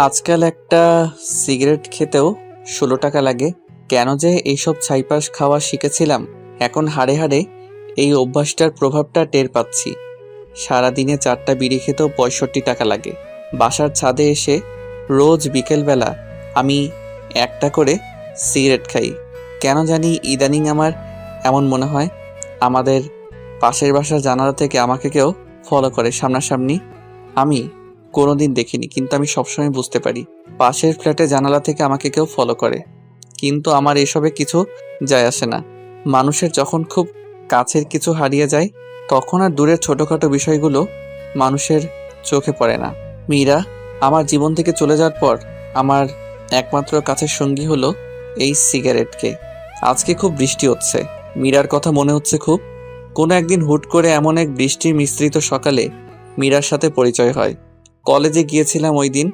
আজকাল একটা সিগারেট খেতেও ১৬ টাকা লাগে। কেন যে এইসব ছাইপাশ খাওয়া শিখেছিলাম, এখন হাড়ে হাড়ে এই অভ্যাসটার প্রভাবটা টের পাচ্ছি। সারাদিনে ৪টা বিড়ি খেতেও ৬৫ টাকা লাগে। বাসার ছাদে এসে রোজ বিকেলবেলা আমি একটা করে সিগারেট খাই। কেন জানি ইদানিং আমার এমন মনে হয়, আমাদের পাশের বাসার জানালা থেকে আমাকে কেউ ফলো করে সামনাসামনি। আমি কোনোদিন দেখিনি, কিন্তু আমি সবসময় বুঝতে পারি পাশের ফ্ল্যাটে জানালা থেকে আমাকে কেউ ফলো করে। কিন্তু আমার এসবে কিছু যায় আসে না। মানুষের যখন খুব কাছের কিছু হারিয়ে যায়, তখন আর দূরের ছোটখাটো বিষয়গুলো মানুষের চোখে পড়ে না। মীরা আমার জীবন থেকে চলে যাওয়ার পর আমার একমাত্র কাছের সঙ্গী হলো এই সিগারেটকে। আজকে খুব বৃষ্টি হচ্ছে, মীরার কথা মনে হচ্ছে খুব। কোনো একদিন হুট করে এমন এক বৃষ্টির মিশ্রিত সকালে মীরার সাথে পরিচয় হয়। কলেজে গিয়েছিলাম ওই দিন।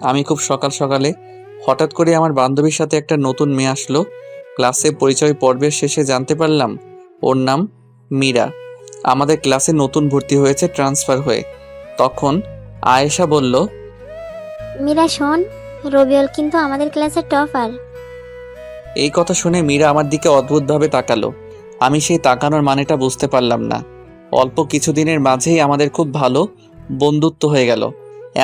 আমি খুব সকাল সকালে। হঠাৎ করে আমার বান্ধবীর সাথে একটা নতুন মেয়ে আসলো। ক্লাসে পরিচয় পর্বের শেষে জানতে পারলাম ওর নাম মীরা। আমাদের ক্লাসে নতুন ভর্তি হয়েছে ট্রান্সফার হয়ে। তখন আয়েশা বলল, মীরা শোন, রবিউল কিন্তু আমাদের ক্লাসের টপার। এই কথা শুনে মীরা আমার দিকে অদ্ভুতভাবে তাকালো। আমি সেই তাকানোর মানেটা বুঝতে পারলাম না। অল্প কিছুদিনের মাঝেই আমাদের খুব ভালো বন্ধুত্ব হয়ে গেল।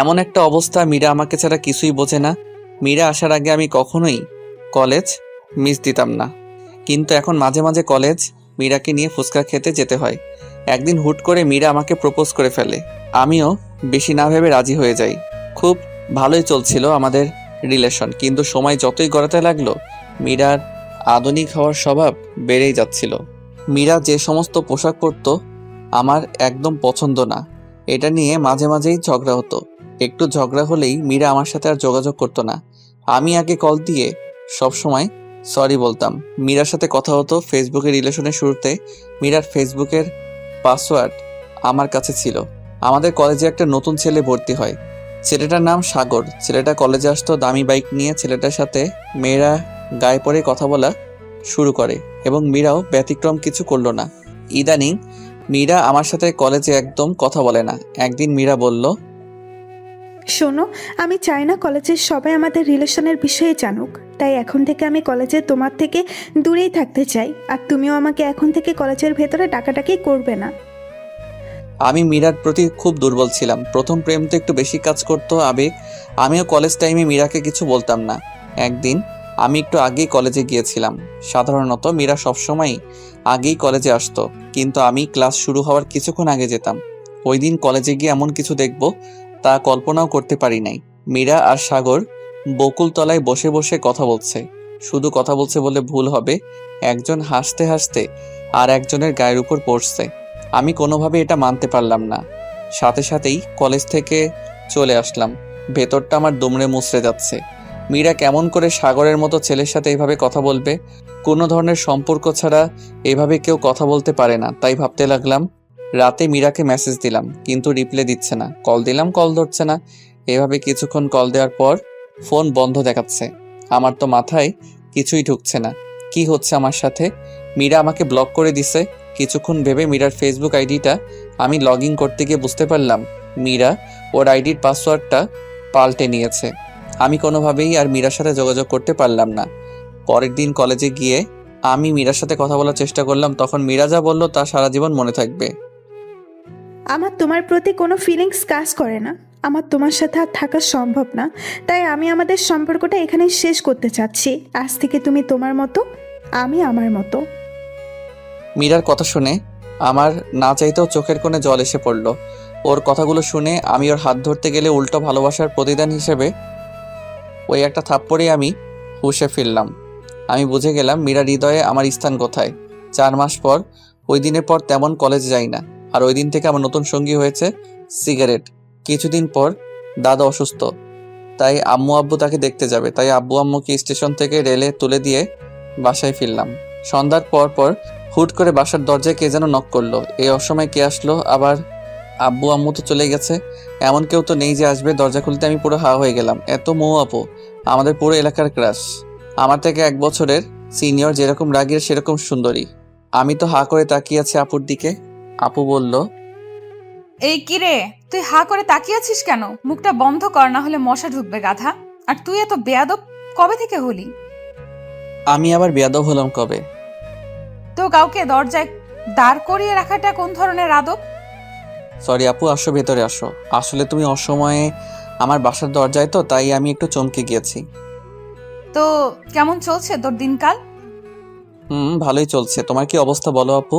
এমন একটা অবস্থা, মীরা আমাকে ছাড়া কিছুই বোঝে না। মীরা আসার আগে আমি কখনোই কলেজ মিস দিতাম না, কিন্তু এখন মাঝে মাঝে কলেজ মীরাকে নিয়ে ফুচকা খেতে যেতে হয়। একদিন হুট করে মীরা আমাকে প্রপোজ করে ফেলে। আমিও বেশি না ভেবে রাজি হয়ে যাই। খুব ভালোই চলছিল আমাদের রিলেশন, কিন্তু সময় যতই গড়াতে লাগলো মীরার আধুনিক হওয়ার স্বভাব বেড়েই যাচ্ছিল। মীরা যে সমস্ত পোশাক পরতো আমার একদম পছন্দ না। এটা নিয়ে মাঝে মাঝেই ঝগড়া হতো। একটু ঝগড়া হলেই মীরা আমার সাথে আর যোগাযোগ করতো না। আমি আগে কল দিয়ে সবসময় সরি বলতাম। মীরার সাথে কথা হতো ফেসবুকের রিলেশনের শুরুতে। মীরার ফেসবুকের পাসওয়ার্ড আমার কাছে ছিল। আমাদের কলেজে একটা নতুন ছেলে ভর্তি হয়। ছেলেটার নাম সাগর। ছেলেটা কলেজে আসতো দামি বাইক নিয়ে। ছেলেটার সাথে মেয়েরা গায়ে পড়ে কথা বলা শুরু করে, এবং মীরাও ব্যতিক্রম কিছু করলো না। ইদানিং মীরা আমার সাথে কলেজে একদম কথা বলে না। একদিন মীরা বলল, শোনো, আমি চাই না কলেজের সবাই আমাদের রিলেশনের বিষয়ে জানুক। তাই এখন থেকে আমি কলেজে তোমার থেকে দূরেই থাকতে চাই। আর তুমিও আমাকে এখন থেকে কলেজের ভেতরে ডাকাডাকি করবে না। আমি মীরার প্রতি খুব দুর্বল ছিলাম। প্রথম প্রেম তো একটু বেশি কাজ করতো, আবেগ। আমিও কলেজ টাইমে মীরাকে কিছু বলতাম না। একদিন আমি একটু আগেই কলেজে গিয়েছিলাম। সাধারণত মীরা সবসময় আগেই কলেজে আসতো, কিন্তু আমি ক্লাস শুরু হওয়ার কিছুক্ষণ আগে যেতাম। ওই দিন কলেজে গিয়ে এমন কিছু দেখব তা কল্পনাও করতে পারি নাই। মীরা আর সাগর বকুলতলায় বসে বসে কথা বলছে। শুধু কথা বলছে বলে ভুল হবে, একজন হাসতে হাসতে আর একজনের গায়ের উপর পড়ছে। আমি কোনোভাবে এটা মানতে পারলাম না। সাথে সাথেই কলেজ থেকে চলে আসলাম। ভেতরটা আমার দুমড়ে মুচড়ে যাচ্ছে। মীরা কেমন করে সাগরের মতো ছেলের সাথে এভাবে কথা বলবে? কোনো ধরনের সম্পর্ক ছাড়া এভাবে কেউ কথা বলতে পারে না। তাই ভাবতে লাগলাম। রাতে মীরাকে মেসেজ দিলাম, কিন্তু রিপ্লাই দিচ্ছে না। কল দিলাম, কল ধরছে না। এভাবে কিছুক্ষণ কল দেওয়ার পর ফোন বন্ধ দেখাচ্ছে। আমার তো মাথায় কিছুই ঢুকছে না, কি হচ্ছে আমার সাথে। মীরা আমাকে ব্লক করে দিছে। কিছুক্ষণ ভেবে মীরার ফেসবুক আইডিটা আমি লগ ইন করতে গিয়ে বুঝতে পারলাম মীরা ওর আইডির পাসওয়ার্ডটা পাল্টে নিয়েছে। আমি কোনোভাবেই আর মীরার সাথে যোগাযোগ করতে পারলাম না। পরের দিন কলেজে গিয়ে আমি মীরার সাথে কথা বলার চেষ্টা করলাম। তখন মীরা যা বলল তা সারা জীবন মনে থাকবে। আমার তোমার প্রতি কোনো ফিলিংস কাজ করে না। আমার তোমার সাথে আর থাকা সম্ভব না। তাই আমি আমাদের সম্পর্কটা এখানেই শেষ করতে চাচ্ছি। আজ থেকে তুমি তোমার মতো, আমি আমার মতো। মীরার কথা শুনে আমার না চাইতেও চোখের কোণে জল এসে পড়ল। ওর কথাগুলো শুনে আমি ওর হাত ধরতে গেলে উল্টো ভালোবাসার প্রতিদান হিসেবে ওই একটা থাপ্পড়ে আমি হুঁশে ফিরলাম। আমি বুঝে গেলাম মীরার হৃদয়ে আমার স্থান কোথায়। 4 মাস পর, ওই দিনের পর তেমন কলেজে যাই না। আর ওই দিন থেকে আমার নতুন সঙ্গী হয়েছে সিগারেট। কিছুদিন পর দাদা অসুস্থ, তাই আম্মু আব্বু তাকে দেখতে যাবে। তাই আব্বু আম্মুকে স্টেশন থেকে রেলে তুলে দিয়ে বাসায় ফিরলাম। সন্ধ্যার পর পর হুট করে বাসার দরজায় কে যেন নক করলো। এই অসময় কে আসলো আবার? আব্বু আম্মু তো চলে গেছে, এমন কেউ তো নেই যে আসবে। দরজা খুলতে আমি পুরো হা হয়ে গেলাম। এত মৌ আপু, আমাদের পুরো এলাকার ক্রাশ। আমার থেকে 1 বছরের সিনিয়র, যেরকম রাগের সেরকম সুন্দরী। আমি তো হা করে তাকিয়ে আছি আপুর দিকে। আপু বলল, এই কিরে, তুই হা করে তাকিয়ে আছিস কেন? মুখটা বন্ধ কর, না হলে মশা ঢুকবে গাধা। আর তুই এত বেয়াদব কবে থেকে হলি? আমি আবার বেয়াদব হলাম কবে? তো কাউকে দরজায় দাঁড় করিয়ে রাখাটা কোন ধরনের আদব? সরি আপু, আসো ভেতরে আসো। আসলে তুমি অসময়ে আমার বাসার দরজায়, তো তাই আমি একটু চমকে গিয়েছি। তো কেমন চলছে তোর দিনকাল? ভালোই চলছে। তোমার কি অবস্থা বলো আপু?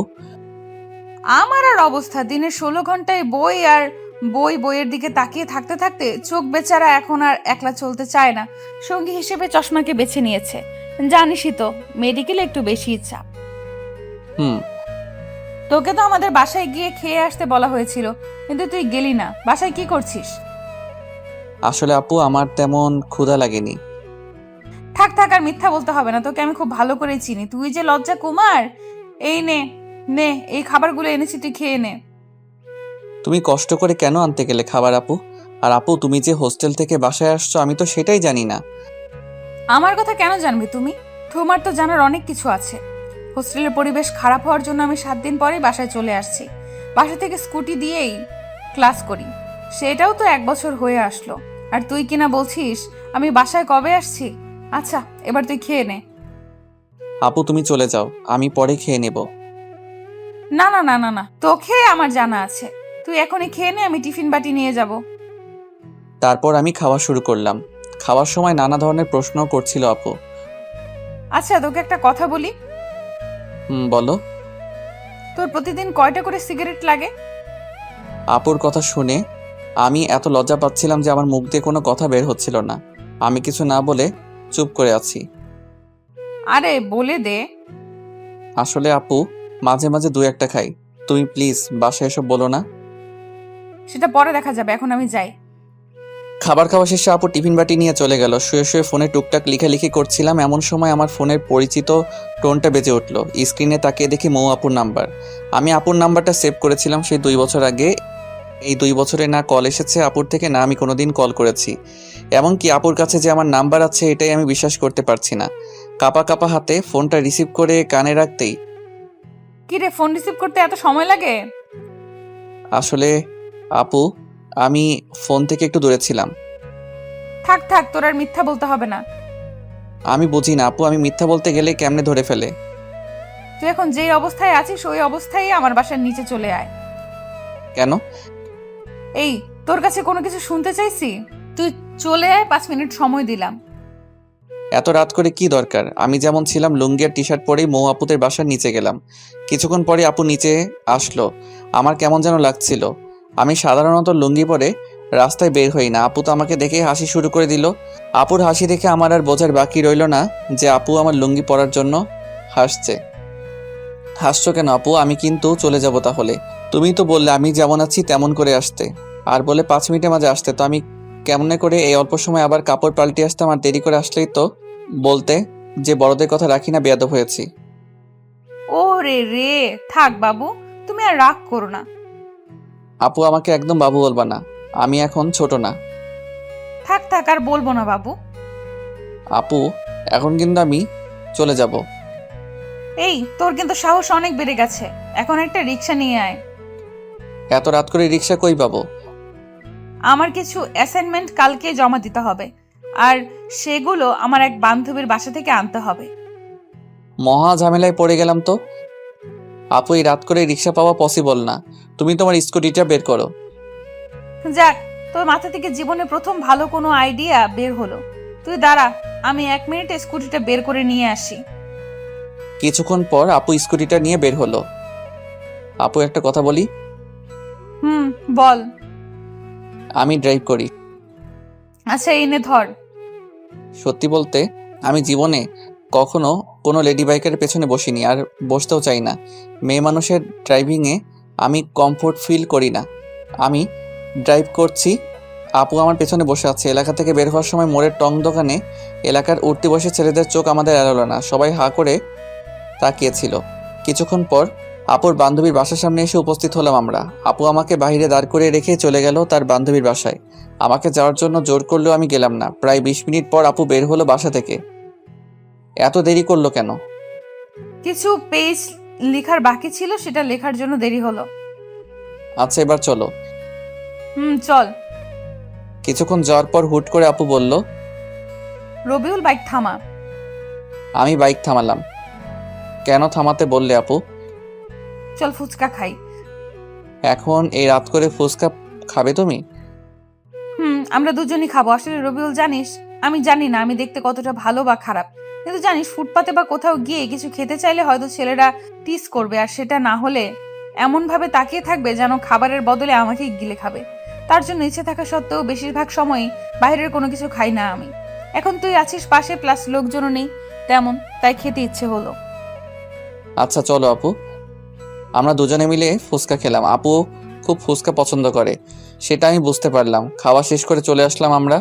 আমার আর অবস্থা, দিনের 16 ঘন্টায় বই আর বই, বইয়ের দিকে তাকিয়ে থাকতে থাকতে চোখ বেচারা এখন আর একলা চলতে চায় না। সঙ্গী হিসেবে চশমাকে বেছে নিয়েছে। জানিসই তো, মেডিকেলে একটু বেশি ইচ্ছা। হুম তোকে তো আমাদের বাসায় গিয়ে খেয়ে আসতে বলা হয়েছিল, কিন্তু তুই গেলি না। বাসায় কি করছিস? আসলে আপু আমার তেমন ক্ষুধা লাগেনি। থাক থাক, আর মিথ্যা বলতে হবে না, তোকে আমি খুব ভালো করেই চিনি। তুই যে লজ্জা কুমার। এই নে নে, এই খাবারগুলো এনেছি, তুই খেয়ে নে। তুমি কষ্ট করে কেন আনতে গেলে খাবার আপু? আর আপু, তুমি যে হোস্টেল থেকে বাসায় আসছো আমি তো সেটাই জানি না। আমার কথা কেন জানবে তুমি? তোমার তো জানার অনেক কিছু আছে। হোস্টেলের পরিবেশ খারাপ হওয়ার জন্য আমি 7 দিন পরেই বাসায় চলে আসছি। বাসা থেকে স্কুটি দিয়েই ক্লাস করি। সেটাও তো 1 বছর হয়ে আসলো। আর তুই কিনা বলছিস আমি বাসায় কবে আসছি? আচ্ছা, এবার তুই খেয়ে নে। আপু তুমি চলে যাও, আমি পরে খেয়ে নেব। না না না না না, তোকে আমার জানা আছে। তুই এখনই খেয়ে নে, আমি টিফিন বাটি নিয়ে যাব। তারপর আমি খাওয়া শুরু করলাম। খাওয়ার সময় নানা ধরনের প্রশ্ন করছিল আপু। আচ্ছা, তোকে একটা কথা বলি। বলো। তোর প্রতিদিন কয়টা করে সিগারেট লাগে? আপুর কথা শুনে আমি এত লজ্জা পাচ্ছিলাম যে আমার মুখ দিয়ে কোনো কথা বের হচ্ছিল না। আমি কিছু না বলে চুপ করে আছি। আরে বলে দে। আসলে আপু, মাঝে মাঝে 2-1টা খাই। তুমি প্লিজ বাসায় এসব বলো না। সেটা পরে দেখা যাবে, এখন আমি যাই। খাবার খাওয়া শেষে আপু টিফিন বাটি নিয়ে চলে গেল। শুয়ে শুয়ে ফোনে টুকটাক লেখালেখি করছিলাম, এমন সময় আমার ফোনের পরিচিত টোনটা বেজে উঠলো। স্ক্রিনে তাকিয়ে দেখি মৌ আপুর নাম্বার। আমি আপুর নাম্বারটা সেভ করেছিলাম সেই 2 বছর আগে। এই 2 বছরে না কল এসেছে আপুর থেকে, না আমি কোনোদিন কল করেছি। এমনকি আপুর কাছে যে আমার নাম্বার আছে এটাই আমি বিশ্বাস করতে পারছি না। কাপা কাপা হাতে ফোনটা রিসিভ করে কানে রাখতেই, কি রে, ফোন রিসিভ করতে এত সময় লাগে? আসলে আপু, আমি ফোন থেকে একটু দূরে ছিলাম। থাক থাক, তোর আর মিথ্যা বলতে হবে না। আমি বুঝি না আপু, আমি মিথ্যা বলতে গেলে কেমনে ধরে ফেলে। তুই এখন যেই অবস্থায় আছিস ওই অবস্থায় আমার বাসার নিচে চলে আয়। কেন? এই, তোর কাছে কোনো কিছু শুনতে চাইছি? তুই চলে আয়, 5 মিনিট সময় দিলাম। এত রাত করে কি দরকার? আমি যেমন ছিলাম লুঙ্গি আর টি শার্ট পরেই মৌ আপুদের বাসার নিচে গেলাম। কিছুক্ষণ পরে আপু নিচে আসলো। আমার কেমন যেন লাগছিল। আমি সাধারণত লুঙ্গি পরে রাস্তায় বের হই না। আপু তো আমাকে দেখে হাসি শুরু করে দিল। আপুর হাসি দেখে আমার আর বোঝার বাকি রইল না যে আপু আমার লুঙ্গি পরার জন্য হাসছে। হাসছো কেন আপু? আমি কিন্তু চলে যাব তাহলে। তুমি তো বললে আমি যেমন আছি তেমন করে আসতে, আর বলে 5 মিনিটের মাঝে আসতে। তো আমি কেমনে করে এই অল্প সময় আবার কাপড় পাল্টে আসতাম? আর দেরি করে আসলেই তো বলতে যে বড়দের কথা রাখি না, বেয়াদব হয়েছি। ও রে রে, থাক বাবু, তুমি আর রাগ করো না। আপু আমাকে একদম বাবু বলবা না, আমি এখন ছোট না। থাক থাক, আর বলবো না বাবু। আপু এখন কিন্তু আমি চলে যাব। এই, তোর কিন্তু সাহস অনেক বেড়ে গেছে। এখন একটা রিক্সা নিয়ে আয়। এত রাত করে রিক্সা কই পাবো? আমার কিছু অ্যাসাইনমেন্ট কালকে জমা দিতে হবে, আর সেগুলো আমার এক বান্ধবীর বাসা থেকে আনতে হবে। মহা ঝামেলায় পড়ে গেলাম তো। আপু এই রাত করে রিক্সা পাওয়া পসিবল না। তুমি তোমার স্কুটিটা বের করো। যাক, তোর মাথা থেকে জীবনে প্রথম ভালো কোনো আইডিয়া বের হলো। তুই দাঁড়া, আমি 1 মিনিটে স্কুটিটা বের করে নিয়ে আসি। কিছুক্ষণ পর আপু স্কুটিটা নিয়ে বের হলো। আপু একটা কথা বলি। বল। আমি ড্রাইভ করি। আচ্ছা, এনে ধর। সত্যি বলতে আমি জীবনে কখনো কোনো লেডি বাইকারের পেছনে বসিনি, আর বসতেও চাই না। মেয়ে মানুষের ড্রাইভিংয়ে আমি কমফোর্ট ফিল করি না। আমি ড্রাইভ করছি, আপু আমার পেছনে বসে আছে। এলাকা থেকে বের হওয়ার সময় মোড়ের টং দোকানে এলাকার উঠতি বসে ছেলেদের চোখ আমাদের এড়ালো না, সবাই হাঁ করে তাকিয়েছিল। কিছুক্ষণ পর আপুর বান্ধবীর বাসার সামনে এসে উপস্থিত হলাম আমরা। আপু আমাকে বাইরে দাঁড় করে রেখে চলে গেল তার বান্ধবীর বাসায়। আমাকে যাওয়ার জন্য জোর করলেও আমি গেলাম না। প্রায় 20 মিনিট পর আপু বের হলো বাসা থেকে। এত দেরি করলো কেন? কিছু পেজ লেখার বাকি ছিল, সেটা লেখার জন্য দেরি হলো। আচ্ছা এবার চলো। চল। কিছুক্ষণ যাওয়ার পর হুট করে আপু বলল, রবিউল বাইক থামা। আমি বাইক থামালাম। কেন থামাতে বললে আপু? চল ফুচকা খাই। এখন এই রাত করে ফুচকা খাবে তুমি? আমরা দুজনই খাবো। আসলে রবিউল জানিস, আমি জানি না আমি দেখতে কতটা ভালো বা খারাপ, কিন্তু জানিস ফুটপাতে বা কোথাও গিয়ে কিছু খেতে চাইলে হয়তো ছেলেরা টিস করবে, আর সেটা না হলে এমন ভাবে তাকিয়ে থাকবে যেন খাবারের বদলে আমাকেই গিলে খাবে। তার জন্য ইচ্ছে থাকা সত্ত্বেও বেশিরভাগ সময়ই বাইরের কোনো কিছু খাই না আমি। এখন তুই আছিস পাশে, প্লাস লোকজনও নেই তেমন, তাই খেতে ইচ্ছে হলো। আচ্ছা চলো আপু। আমরা দুজনে মিলে ফুচকা খেলাম। আপু খুব ফুচকা পছন্দ করে, সেটা আমি বুঝতে পারলাম। খাওয়া শেষ করে চলে আসলাম আমরা।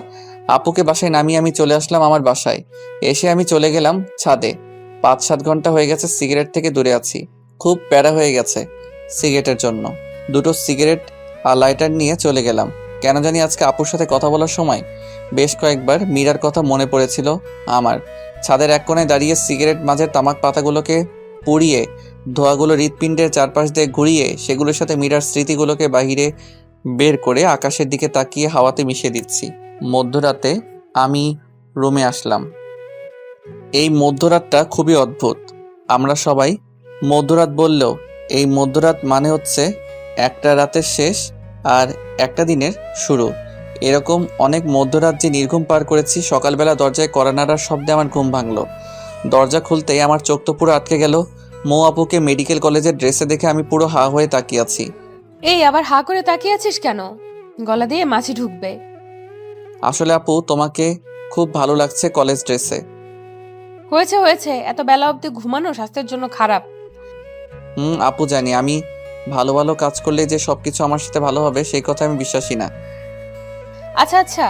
আপুকে বাসায় নামিয়ে আমি চলে আসলাম আমার বাসায়। এসে আমি চলে গেলাম ছাদে। 5-7 ঘন্টা হয়ে গেছে সিগারেট থেকে দূরে আছি। খুব প্যারা হয়ে গেছে সিগারেটের জন্য। 2টো সিগারেট আর লাইটার নিয়ে চলে গেলাম। কেন জানি আজকে আপুর সাথে কথা বলার সময় বেশ কয়েকবার মীরার কথা মনে পড়েছিল আমার। ছাদের এক কোণায় দাঁড়িয়ে সিগারেট মাঝের তামাক পাতাগুলোকে পুড়িয়ে ধোঁয়াগুলো হৃৎপিণ্ডের চারপাশ দিয়ে ঘুরিয়ে সেগুলোর সাথে মীরার স্মৃতিগুলোকে বাহিরে বের করে আকাশের দিকে তাকিয়ে হাওয়াতে মিশিয়ে দিচ্ছি। মধ্যরাতে আমি রুমে আসলাম। এই মধ্যরাতটা খুবই অদ্ভুত। আমরা সবাই মধ্যরাত বললেও এই মধ্যরাত মানে হচ্ছে একটা রাতের শেষ আর একটা দিনের শুরু। এরকম অনেক মধ্যরাত যে নির্ঘুম পার করেছি। সকালবেলা দরজায় কড়া নাড়ার শব্দে আমার ঘুম ভাঙলো। দরজা খুলতেই আমার চোখ তো পুরো আটকে গেল। মৌ আপুকে মেডিকেল কলেজের ড্রেসে দেখে আমি পুরো হা হয়ে তাকিয়ে আছি। এই আবার হা করে তাকিয়ে আছিস কেন? গলা দিয়ে মাছি ঢুকবে। আসলে আপু তোমাকে খুব ভালো লাগছে কলেজ ড্রেসে। হয়েছে হয়েছে, এত বেলা অবধি ঘুমানো স্বাস্থ্যের জন্য খারাপ। আপু জানি আমি ভালো ভালো কাজ করলে যে সবকিছু আমার সাথে ভালো হবে সেই কথা আমি বিশ্বাসী না। আচ্ছা আচ্ছা,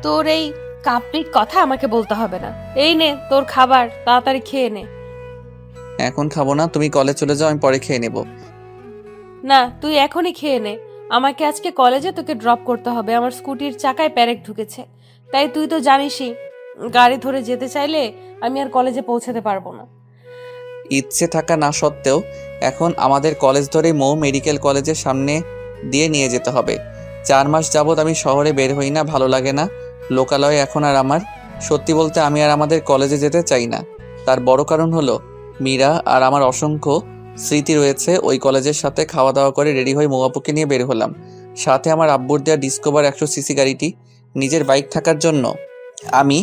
তোর এই কাপ্রিক কথা আমাকে বলতে হবে না। এই নে তোর খাবার, তাড়াতাড়ি খেয়ে নে। এখন খাবো না, তুমি কলেজ চলে যাও, আমি পরে খেয়ে নেব। না, তুই এখনই খেয়ে নে। আমাকে আজকে কলেজে তোকে ড্রপ করতে হবে। আমার স্কুটির চাকায় প্যারেক ঢুকেছে, তাই তুই তো জানিসই গাড়ি ধরে যেতে চাইলে আমি আর কলেজে পৌঁছাতে পারবো না। ইচ্ছে থাকা না সত্ত্বেও এখন আমাদের কলেজ ধরে মৌ মেডিকেল কলেজের সামনে দিয়ে নিয়ে যেতে হবে। 4 মাস যাবৎ আমি শহরে বের হই না, ভালো লাগে না লোকালয়ে এখন আর আমার। সত্যি বলতে আমি আর আমাদের কলেজে যেতে চাই না। তার বড় কারণ হলো মীরা আর আমার অসংখ্য স্মৃতি রয়েছে ওই কলেজের সাথে। খাওয়া দাওয়া করে রেডি হয়ে মৌ আপুকে নিয়ে বের হলাম। সাথে আমার আব্বুর দেওয়া ডিসকভার 100cc গাড়িটি। নিজের বাইক থাকার জন্য আমি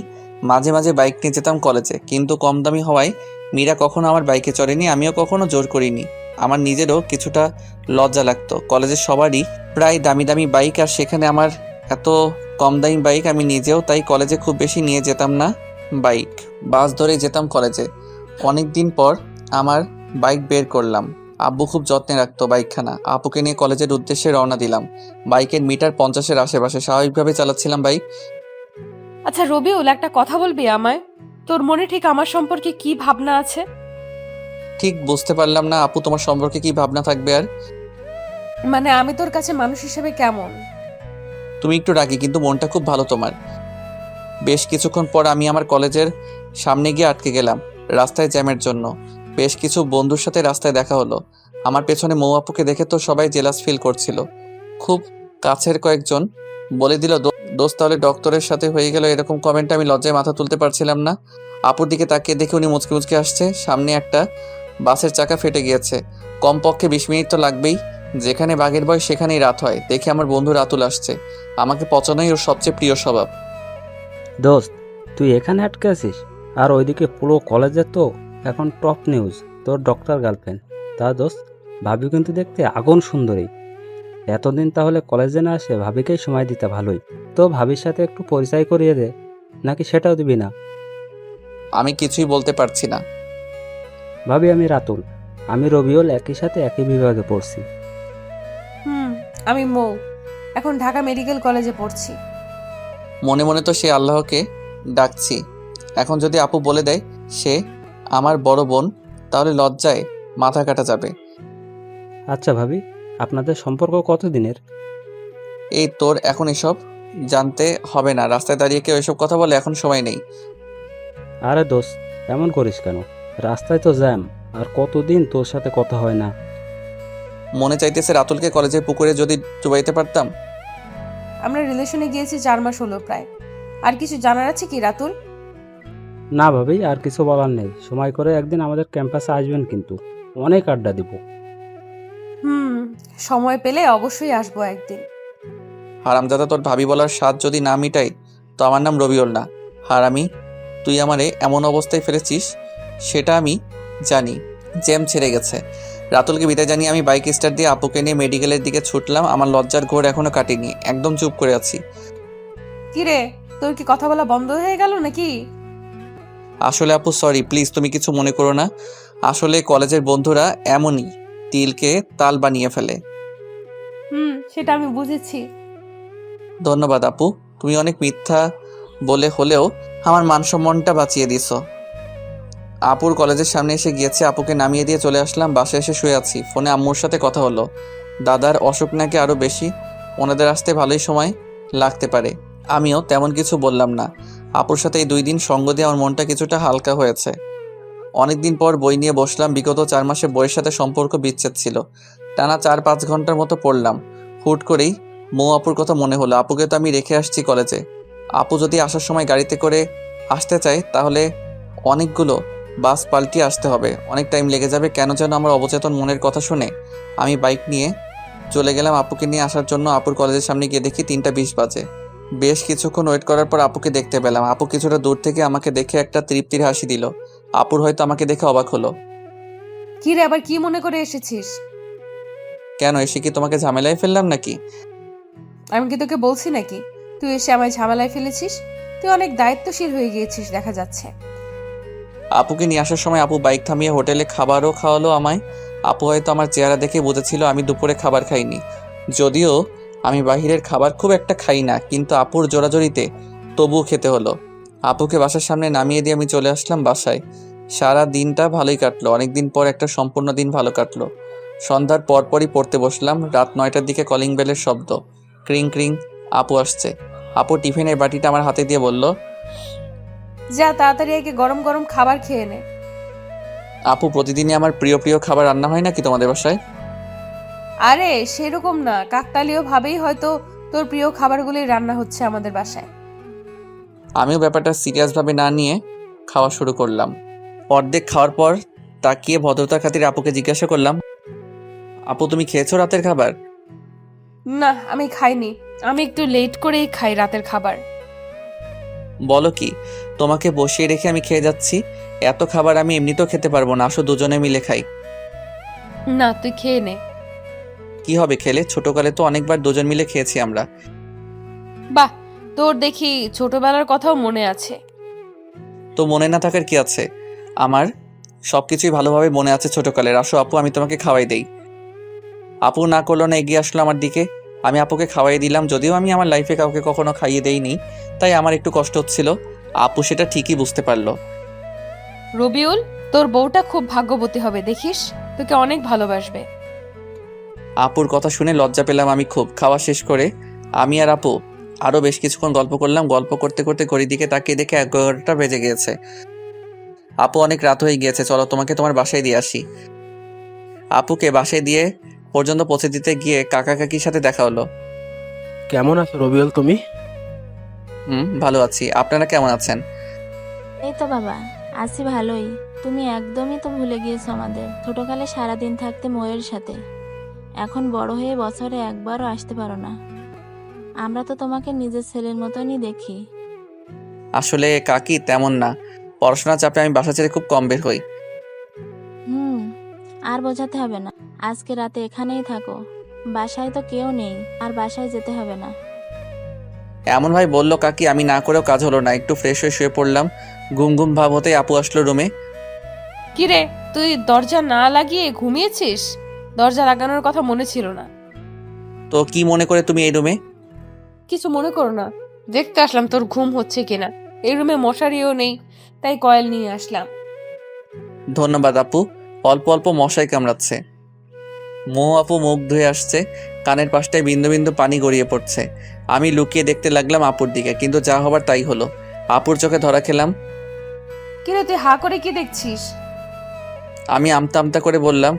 মাঝে মাঝে বাইক নিয়ে যেতাম কলেজে, কিন্তু কম দামি হওয়ায় মীরা কখনো আমার বাইকে চড়েনি, আমিও কখনো জোর করিনি। আমার নিজেরও কিছুটা লজ্জা লাগতো। কলেজের সবারই প্রায় দামি দামি বাইক, আর সেখানে আমার এত কম দামি বাইক। আমি নিজেও তাই কলেজে খুব বেশি নিয়ে যেতাম না বাইক, বাস ধরে যেতাম কলেজে। অনেক দিন পর আমার বাইক বের করলাম। আব্বু খুব যত্নে রাখতো বাইকখানা। আপুকে নিয়ে কলেজের উদ্দেশ্যে রওনা দিলাম। বাইকের মিটার 50-এর আশেপাশে স্বাভাবিকভাবে চালাচ্ছিলাম বাইক। আচ্ছা রবিউল, একটা কথা বলবি আমায়? তোর মনে ঠিক আমার সম্পর্কে কি ভাবনা আছে? ঠিক বুঝতে পারলাম না আপু, তোমার সম্পর্কে কি ভাবনা থাকবে আর? মানে আমি তোর কাছে মানুষ হিসেবে কেমন? তুমি একটু রাগী, কিন্তু মনটা খুব ভালো তোমার। বেশ কিছুক্ষণ পর আমি আমার কলেজের সামনে গিয়ে আটকে গেলাম রাস্তায় জ্যামের জন্য। বেশ কিছু বন্ধুর সাথে রাস্তায় দেখা হলো। আমার পেছনে মৌ আপুকে দেখে তো সবাই জেলাস ফিল করছিল। খুব কাছের কয়েকজন বলে দিল, দোস্ত তাহলে ডক্টরের সাথে হয়ে গেল। এরকম কমেন্টে আমি লজ্জায় মাথা তুলতে পারছিলাম না। আপুর দিকে তাকিয়ে দেখে উনি মুচকি মুচকি আসছে। সামনে একটা বাসের চাকা ফেটে গিয়েছে। কমপক্ষে 20 মিনিট তো লাগবেই। যেখানে বাঘের ভয় সেখানেই রাত হয়। দেখে আমার বন্ধু রাতুল আসছে। আমাকে পচানোই ওর সবচেয়ে প্রিয় স্বভাব। দোস্ত, তুই এখানে আটকে আছিস? আর ওইদিকে পুরো কলেজে তো এখন টপ নিউজ তোর ডক্টর গার্লফ্রেন্ড। তা দোস্ত, ভাবি কিন্তু দেখতে আগুন সুন্দরী। এতদিন তাহলে কলেজে না আসে ভাবিকেই সময় দিতে ভালোই। তো ভাবির সাথে একটু পরিচয় করিয়ে দে, নাকি সেটাও দিবি না? আমি কিছুই বলতে পারছি না। ভাবি, আমি রাতুল। আমি রবিউল, একই সাথে একই বিভাগে পড়ছি। আমি মৌ, এখন ঢাকা মেডিকেল কলেজে পড়ছি। মনে মনে তো সে আল্লাহকে ডাকছি। এখন যদি আপু বলে দেয় সে আমার বড় বোন, তাহলে লজ্জায় মাথা কাটা যাবে। আচ্ছা ভাবি, আপনাদের সম্পর্ক কতদিনের? এই তোর এখন এসব জানতে হবে না। রাস্তায় দাঁড়িয়ে কেউ এসব কথা বলে, এখন সময় নেই। আরে দোস্ত, এমন করিস কেন? রাস্তায় তো জ্যাম, আর কতদিন তোর সাথে কথা হয় না। মনে চাইতেছে রাতুলকে কলেজের পুকুরে যদি ডুবাইতে পারতাম। আমরা রিলেশনে গিয়েছি 4 মাস হলো প্রায়। আর কিছু জানার আছে কি রাতুল? না ভাবি, আর কিছু বলার নেই। সময় করে একদিন আমাদের ক্যাম্পাসে আসবেন, কিন্তু অনেক আড্ডা দিব। সময় পেলে অবশ্যই আসবো একদিন। হারামজাদা, তোর ভাবি বলার স্বাদ যদি না মিটাই তো আমার নাম রবিউল না। হারামি, তুই আমারে এমন অবস্থায় ফেলেছিস সেটা আমি জানি। জ্যাম ছেড়ে গেছে। রাতুলকে বিদায় জানিয়ে আমি বাইক স্টার্ট দিয়ে আপুকে নিয়ে মেডিকেলের দিকে ছুটলাম। আমার লজ্জার ঘোর এখনো কাটিনি, একদম চুপ করে আছি। কিরে, তোর কি কথা বলা বন্ধ হয়ে গেল নাকি? আসলে আপু সরি, প্লিজ তুমি কিছু মনে করো না। আসলে কলেজের বন্ধুরা এমনই, তিলকে তাল বানিয়ে ফেলে। সেটা আমি বুঝেছি। ধন্যবাদ আপু, তুমি অনেক মিথ্যা বলে হলেও আমার মান সম্মানটা বাঁচিয়ে দিছো। আপুর কলেজের সামনে এসে গিয়েছে, আপুকে নামিয়ে দিয়ে চলে আসলাম। বাসায় এসে শুয়ে আছি, ফোনে আম্মুর সাথে কথা হলো। দাদার অসুখ নাকি আরও বেশি, ওনাদের আসতে ভালোই সময় লাগতে পারে। আমিও তেমন কিছু বললাম না। আপুর সাথে এই 2 দিন সঙ্গ দিয়ে আমার মনটা কিছুটা হালকা হয়েছে। অনেকদিন পর বই নিয়ে বসলাম। বিগত 4 মাসে বইয়ের সাথে সম্পর্ক বিচ্ছেদ ছিল। টানা 4-5 ঘন্টার মতো পড়লাম। হুট করেই মৌ আপুর কথা মনে হলো। আপুকে তো আমি রেখে আসছি কলেজে। আপু যদি আসার সময় গাড়িতে করে আসতে চায় তাহলে অনেকগুলো বাস পাল্টিয়ে আসতে হবে, অনেক টাইম লেগে যাবে। কেন যেন আমার অবচেতন মনের কথা শুনে আমি বাইক নিয়ে চলে গেলাম আপুকে নিয়ে আসার জন্য। আপুর কলেজের সামনে গিয়ে দেখি 3:20 বাজে। বেশ কিছুক্ষণ ওয়েট করার পর আপুকে দেখতে পেলাম। আপু কিছুটা দূর থেকে আমাকে দেখে একটা তৃপ্তির হাসি দিল। আপুর হয়তো আমাকে দেখে অবাক হলো। কিরে, আবার কি মনে করে এসেছিস? কেন, এসে কি তোমাকে ঝামেলায় ফেললাম নাকি? আমি কি তোকে বলছি নাকি তুই এসে আমায় ঝামেলায় ফেলেছিস? তুই অনেক দায়িত্বশীল হয়ে গিয়েছিস দেখা যাচ্ছে। আপুকে নিয়ে আসার সময় আপু বাইক থামিয়ে হোটেলে খাবারও খাওয়ালো আমায়। আপু হয়তো আমার চেহারা দেখে বুঝেছিল আমি দুপুরে খাবার খাইনি। যদিও আমি বাহিরের খাবার খুব একটা খাই না, কিন্তু আপুর জোরাজোরিতে তবুও খেতে হলো। আপুকে বাসার সামনে নামিয়ে দিয়ে আমি চলে আসলাম বাসায়। সারা দিনটা ভালোই কাটলো। অনেকদিন পর একটা সম্পূর্ণ দিন ভালো কাটলো। সন্ধ্যার পরপরই পড়তে বসলাম। রাত 9টার দিকে কলিং বেলের শব্দ। ক্রিং ক্রিং। আপু আসছে। আপু টিফিনের বাটিটা আমার হাতে দিয়ে বলল, যা তাড়াতাড়ি একে গরম গরম খাবার খেয়ে নে। আপু, প্রতিদিনই আমার প্রিয় প্রিয় খাবার রান্না হয় নাকি তোমাদের বাসায়? আরে সেরকম না, কাকতালীয় ভাবেই হয়তো তোর প্রিয় খাবারগুলোই রান্না হচ্ছে আমাদের বাসায়। আমিও ব্যাপারটা সিরিয়াসভাবে না নিয়ে খাওয়া শুরু করলাম। অর্ধেক খাওয়ার পর তাকিয়ে ভদ্রতার খাতিরে আপুকে জিজ্ঞাসা করলাম, আপু তুমি খেয়েছো রাতের খাবার? না, আমি খাইনি। আমি একটু লেট করেই খাই রাতের খাবার। বলো কি, তোমাকে বসিয়ে রেখে আমি খেয়ে যাচ্ছি? এত খাবার আমি এমনিতেও খেতে পারবো না, আসো দুজনে মিলে খাই। না, তুই খেয়ে নে। কি হবে খেলে? ছোটকালে তো অনেকবার দুজন মিলে খেয়েছি আমরা। বাহ, তোর দেখি ছোটবেলার কথাও মনে আছে। তো মনে না থাকার কি আছে? আমার সবকিছুই ভালোভাবে মনে আছে ছোটকালের। আসো আপু, আমি তোমাকে খাওয়াই দেই। আপু না করলো না, এগিয়ে আসলো আমার দিকে। আমি আপুকে খাওয়াই দিলাম। যদিও আমি আমার লাইফে কাউকে কখনো খাইয়ে দেইনি, তাই আমার একটু কষ্ট হচ্ছিল। আপু সেটা ঠিকই বুঝতে পারলো। রবিউল, তোর বউটা খুব ভাগ্যবতী হবে, দেখিস তোকে অনেক ভালোবাসবে। আপুর কথা শুনে লজ্জা পেলাম আমি খুব। খাওয়া শেষ করে আমি আর আপু আরও বেশ কিছুক্ষণ গল্প করলাম। গল্প করতে করতে ঘড়ির দিকে তাকিয়ে দেখে 11টা বেজে গিয়েছে। আপু, অনেক রাত হয়ে গিয়েছে, চলো তোমাকে তোমার বাসায় দিয়ে আসি। আপুকে বাসায় দিয়ে পর্যন্ত পৌঁছে দিতে গিয়ে কাকা কাকির সাথে দেখা হলো। কেমন আছো রবিউল তুমি? ভালো আছি, আপনারা কেমন আছেন? এই তো বাবা, আছি ভালোই। তুমি একদমই তো ভুলে গিয়েছো আমাদের ছোটকালে সারাদিন থাকতে ময়ের সাথে। এখন বড় হয়ে বছরে একবারও আসতে পারো না। আমরা তো তোমাকে নিজের ছেলের মতনই দেখি। আসলে কাকি তেমন না, পড়াশোনার চাপে আমি বাসা ছেড়ে খুব কম বের হই। আর বোঝাতে হবে না, আজকে রাতে এখানেই থাকো। বাসায় তো কেউ নেই, আর বাসায় যেতে হবে না। এমন ভাই বললো কাকি, আমি না করেও কাজ হলো না। একটু ফ্রেশ হয়ে শুয়ে পড়লাম। ঘুম ঘুম ভাব হতেই আপু আসলো রুমে। কিরে, তুই দরজা না লাগিয়ে ঘুমিয়েছিস? দরজা লাগানোর কথা মনে ছিল না। তো কি মনে করে তুমি এই রুমে? কিছু মনে করো না, দেখতে আসলাম তোর ঘুম হচ্ছে কিনা। এই রুমে মশারিও নেই, তাই কয়েল নিয়ে আসলাম। ধন্যবাদ আপু, অল্প অল্প মশাই কামড়াচ্ছে। মৌ আপু মুখ ধুয়ে আসছে, কানের পাশটায় বিন্দু বিন্দু পানি গড়িয়ে পড়ছে। আমি লুকিয়ে দেখতে লাগলাম আপুর দিকে, কিন্তু যা হবার তাই হলো। আপুর চোখে ধরা খেলাম। কিরে, তুই হা করে কি দেখছিস? আমি আমতা আমতা করে বললাম,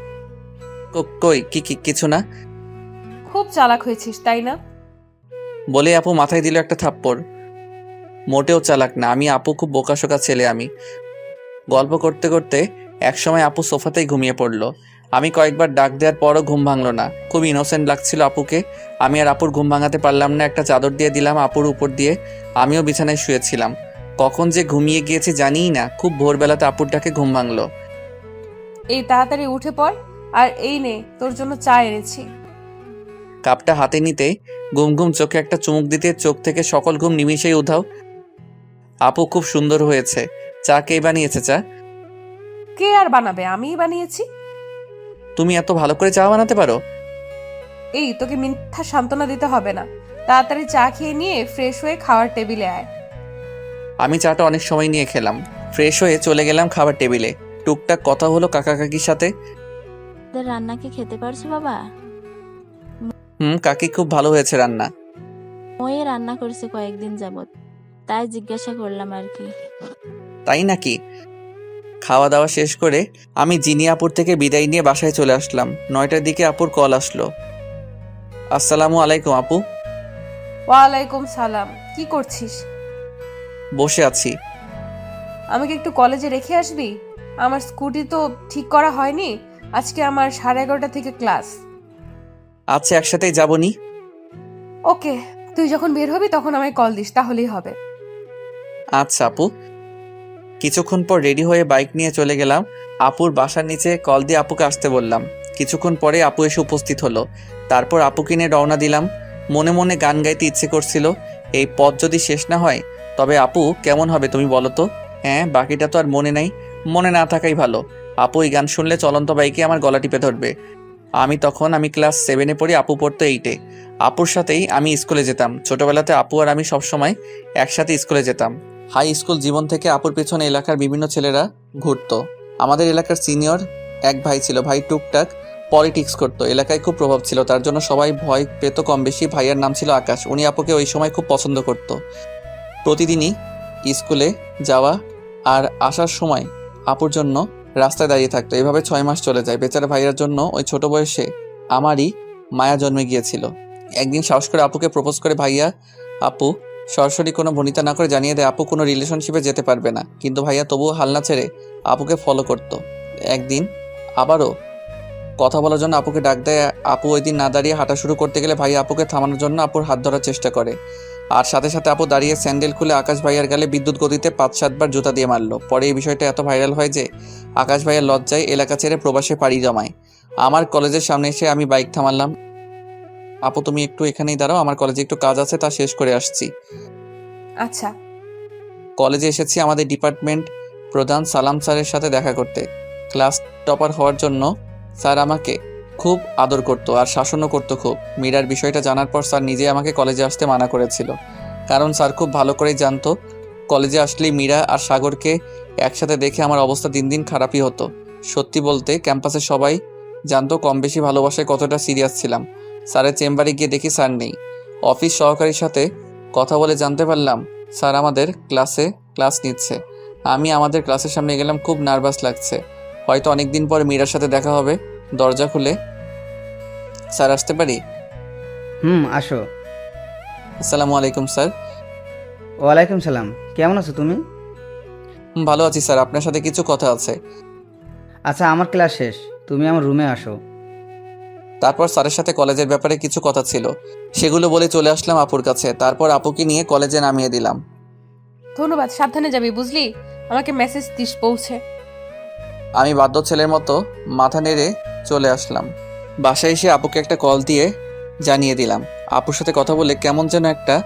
কই কিছু না। খুব চালাক হয়েছিস তাই না? বলে আপু মাথায় দিল একটা থাপ্পড়। মোটেও চালাক না আমি, আপু খুব বোকাশোকা ছেলে আমি। গল্প করতে করতে একসময় আপু সোফাতেই ঘুমিয়ে পড়লো। আমি কয়েকবার ডাক দেওয়ার পরও ঘুম ভাঙলো না। খুব ইনোসেন্ট লাগছিল আপুকে। আমি আর আপুর ঘুম ভাঙাতে পারলাম না। একটা চাদর দিয়ে দিলাম আপুর উপর দিয়ে। আমিও বিছানায় শুয়েছিলাম। কখন যে ঘুমিয়ে গিয়েছি জানিই না। খুব ভোরবেলাতে আপুর ডাকে ঘুম ভাঙলো। এই তাড়াতাড়ি উঠে পড়, আর এই নে তোর জন্য চা এনেছি। কাপটা হাতে নিতে ঘুম ঘুম চোখে একটা চুমুক দিতে চোখ থেকে সকল ঘুম নিমিষেই উধাও। আপু খুব সুন্দর হয়েছে। চা কে বানিয়েছে? চা কে আর বানাবে, আমিই বানিয়েছি। তুমি এত ভালো করে চা বানাতে পারো? এই তোকে মিথ্যা সান্ত্বনা দিতে হবে না, তাড়াতাড়ি চা খেয়ে নিয়ে ফ্রেশ হয়ে খাওয়ার টেবিলে আয়। আমি চাটা অনেক সময় নিয়ে খেলাম। ফ্রেশ হয়ে চলে গেলাম খাবার টেবিলে। টুকটাক কথা হলো কাকা কাকির সাথে। তোদের রান্না কি খেতে পারছো বাবা? কাকি খুব ভালো হয়েছে রান্না। ওই রান্না করছে কয়েকদিন যাবত, তাই জিজ্ঞাসা করলাম আর কি। তাই নাকি? খাওয়া দাওয়া শেষ করে আমি জিনিয়াপুর থেকে বিদায় নিয়ে বাসায় চলে আসলাম। 9টার দিকে আপুর কল আসলো। আসসালামু আলাইকুম আপু। ওয়ালাইকুম সালাম। কি করছিস? বসে আছি। আমাকে একটু কলেজে রেখে আসবি? আমার স্কুটি তো ঠিক করা হয়নি, আজকে আমার 11:30 থেকে ক্লাস। আচ্ছা একসাথেই যাবনি। ওকে, তুই যখন বের হবি তখন আমায় কল দিস, তাহলেই হবে। আচ্ছা আপু। কিছুক্ষণ পর রেডি হয়ে বাইক নিয়ে চলে গেলাম। আপুর বাসার নিচে কল দিয়ে আপুকে আসতে বললাম। কিছুক্ষণ পরে আপু এসে উপস্থিত হলো। তারপর আপুকে নিয়ে রওনা দিলাম। মনে মনে গান গাইতে ইচ্ছে করছিল। এই পথ যদি শেষ না হয় তবে আপু কেমন হবে তুমি বলো তো? হ্যাঁ, বাকিটা তো আর মনে নাই। মনে না থাকাই ভালো। আপু এই গান শুনলে চলন্ত বাইকে আমার গলা টিপে ধরবে। আমি ক্লাস 7-এ পড়ি, আপু পড়তো 8-এ। আপুর সাথেই আমি স্কুলে যেতাম। ছোটবেলাতে আপু আর আমি সবসময় একসাথে স্কুলে যেতাম। হাই স্কুল জীবন থেকে আপুর পেছনে এলাকার বিভিন্ন ছেলেরা ঘুরতো। আমাদের এলাকার সিনিয়র এক ভাই ছিল। ভাই টুকটাক পলিটিক্স করতো। এলাকায় খুব প্রভাব ছিল, তার জন্য সবাই ভয় পেত কম বেশি। ভাইয়ার নাম ছিল আকাশ। উনি আপুকে ওই সময় খুব পছন্দ করতো। প্রতিদিনই স্কুলে যাওয়া আর আসার সময় আপুর জন্য রাস্তায় দাঁড়িয়ে থাকতো। এভাবে 6 মাস চলে যায়। বেচারা ভাইয়ার জন্য ওই ছোট বয়সে আমারই মায়া জন্মে গিয়েছিল। একদিন সাহস করে আপুকে প্রপোজ করে ভাইয়া। আপু সরাসরি কোনো ভনিতা না করে জানিয়ে দেয় আপু কোনো রিলেশনশিপে যেতে পারবে না, কিন্তু ভাইয়া তবুও হাল না ছেড়ে আপুকে ফলো করতো। একদিন আবারও কথা বলার জন্য আপুকে ডাক দেয়। আপু ওই দিন না দাঁড়িয়ে হাঁটা শুরু করতে গেলে ভাইয়া আপুকে থামানোর জন্য আপুর হাত ধরার চেষ্টা করে। আর সাথে সাথে আপু দাঁড়িয়ে স্যান্ডেল খুলে আকাশ ভাইয়ার গালে বিদ্যুৎ গতিতে 5-7 বার জুতা দিয়ে মারলো। পরে এই বিষয়টা এত ভাইরাল হয় যে আকাশ ভাইয়ার লজ্জায় এলাকা ছেড়ে প্রবাসে পাড়ি জমায়। আমার কলেজের সামনে এসে আমি বাইক থামালাম। আপু তুমি একটু এখানেই দাঁড়াও, আমার কলেজে একটু কাজ আছে, তা শেষ করে আসছি। আচ্ছা। কলেজে এসেছি আমাদের ডিপার্টমেন্ট প্রধান সালাম স্যারের সাথে দেখা করতে। ক্লাস টপার হওয়ার জন্য স্যার আমাকে খুব আদর করতো আর শাসনও করতো খুব। মীরার বিষয়টা জানার পর স্যার নিজে আমাকে কলেজে আসতে মানা করেছিল, কারণ স্যার খুব ভালো করেই জানতো কলেজে আসলেই মীরা আর সাগরকে একসাথে দেখে আমার অবস্থা দিন দিন খারাপই হতো। সত্যি বলতে ক্যাম্পাসে সবাই জানতো কম বেশি ভালোবাসায় কতটা সিরিয়াস ছিলাম। স্যারের চেম্বারে গিয়ে দেখি স্যার নেই। অফিস সহকারীর সাথে কথা বলে জানতে পারলাম স্যার আমাদের ক্লাস নিচ্ছে। আমি আমাদের ক্লাসের সামনে গেলাম, খুব নার্ভাস লাগছে। হয়তো অনেক দিন পর মীরার সাথে দেখা হবে। দরজা খুলে স্যার আসতে পারি? আসো। আসসালামু আলাইকুম স্যার। ওয়ালাইকুম সালাম। কেমন আছো তুমি? ভালো আছি স্যার, আপনার সাথে কিছু কথা আছে। আচ্ছা, আমার ক্লাস শেষ, তুমি আমার রুমে আসো। তারপর স্যারের সাথে কলেজের ব্যাপারে কিছু কথা ছিল, সেগুলো বলে চলে আসলাম আপুর কাছে। তারপর আপুকে নিয়ে কলেজে নামিয়ে দিলাম। ধন্যবাদ, সাবধানে যাবি বুঝলি, আমাকে মেসেজ দিস পৌঁছে। আমি বাধ্য ছেলের মতো মাথা নেড়ে চলে আসলাম। বাসায় এসে আপুকে একটা কল দিয়ে জানিয়ে দিলাম। আপুর সাথে কথা বলে কেমন যেন একটা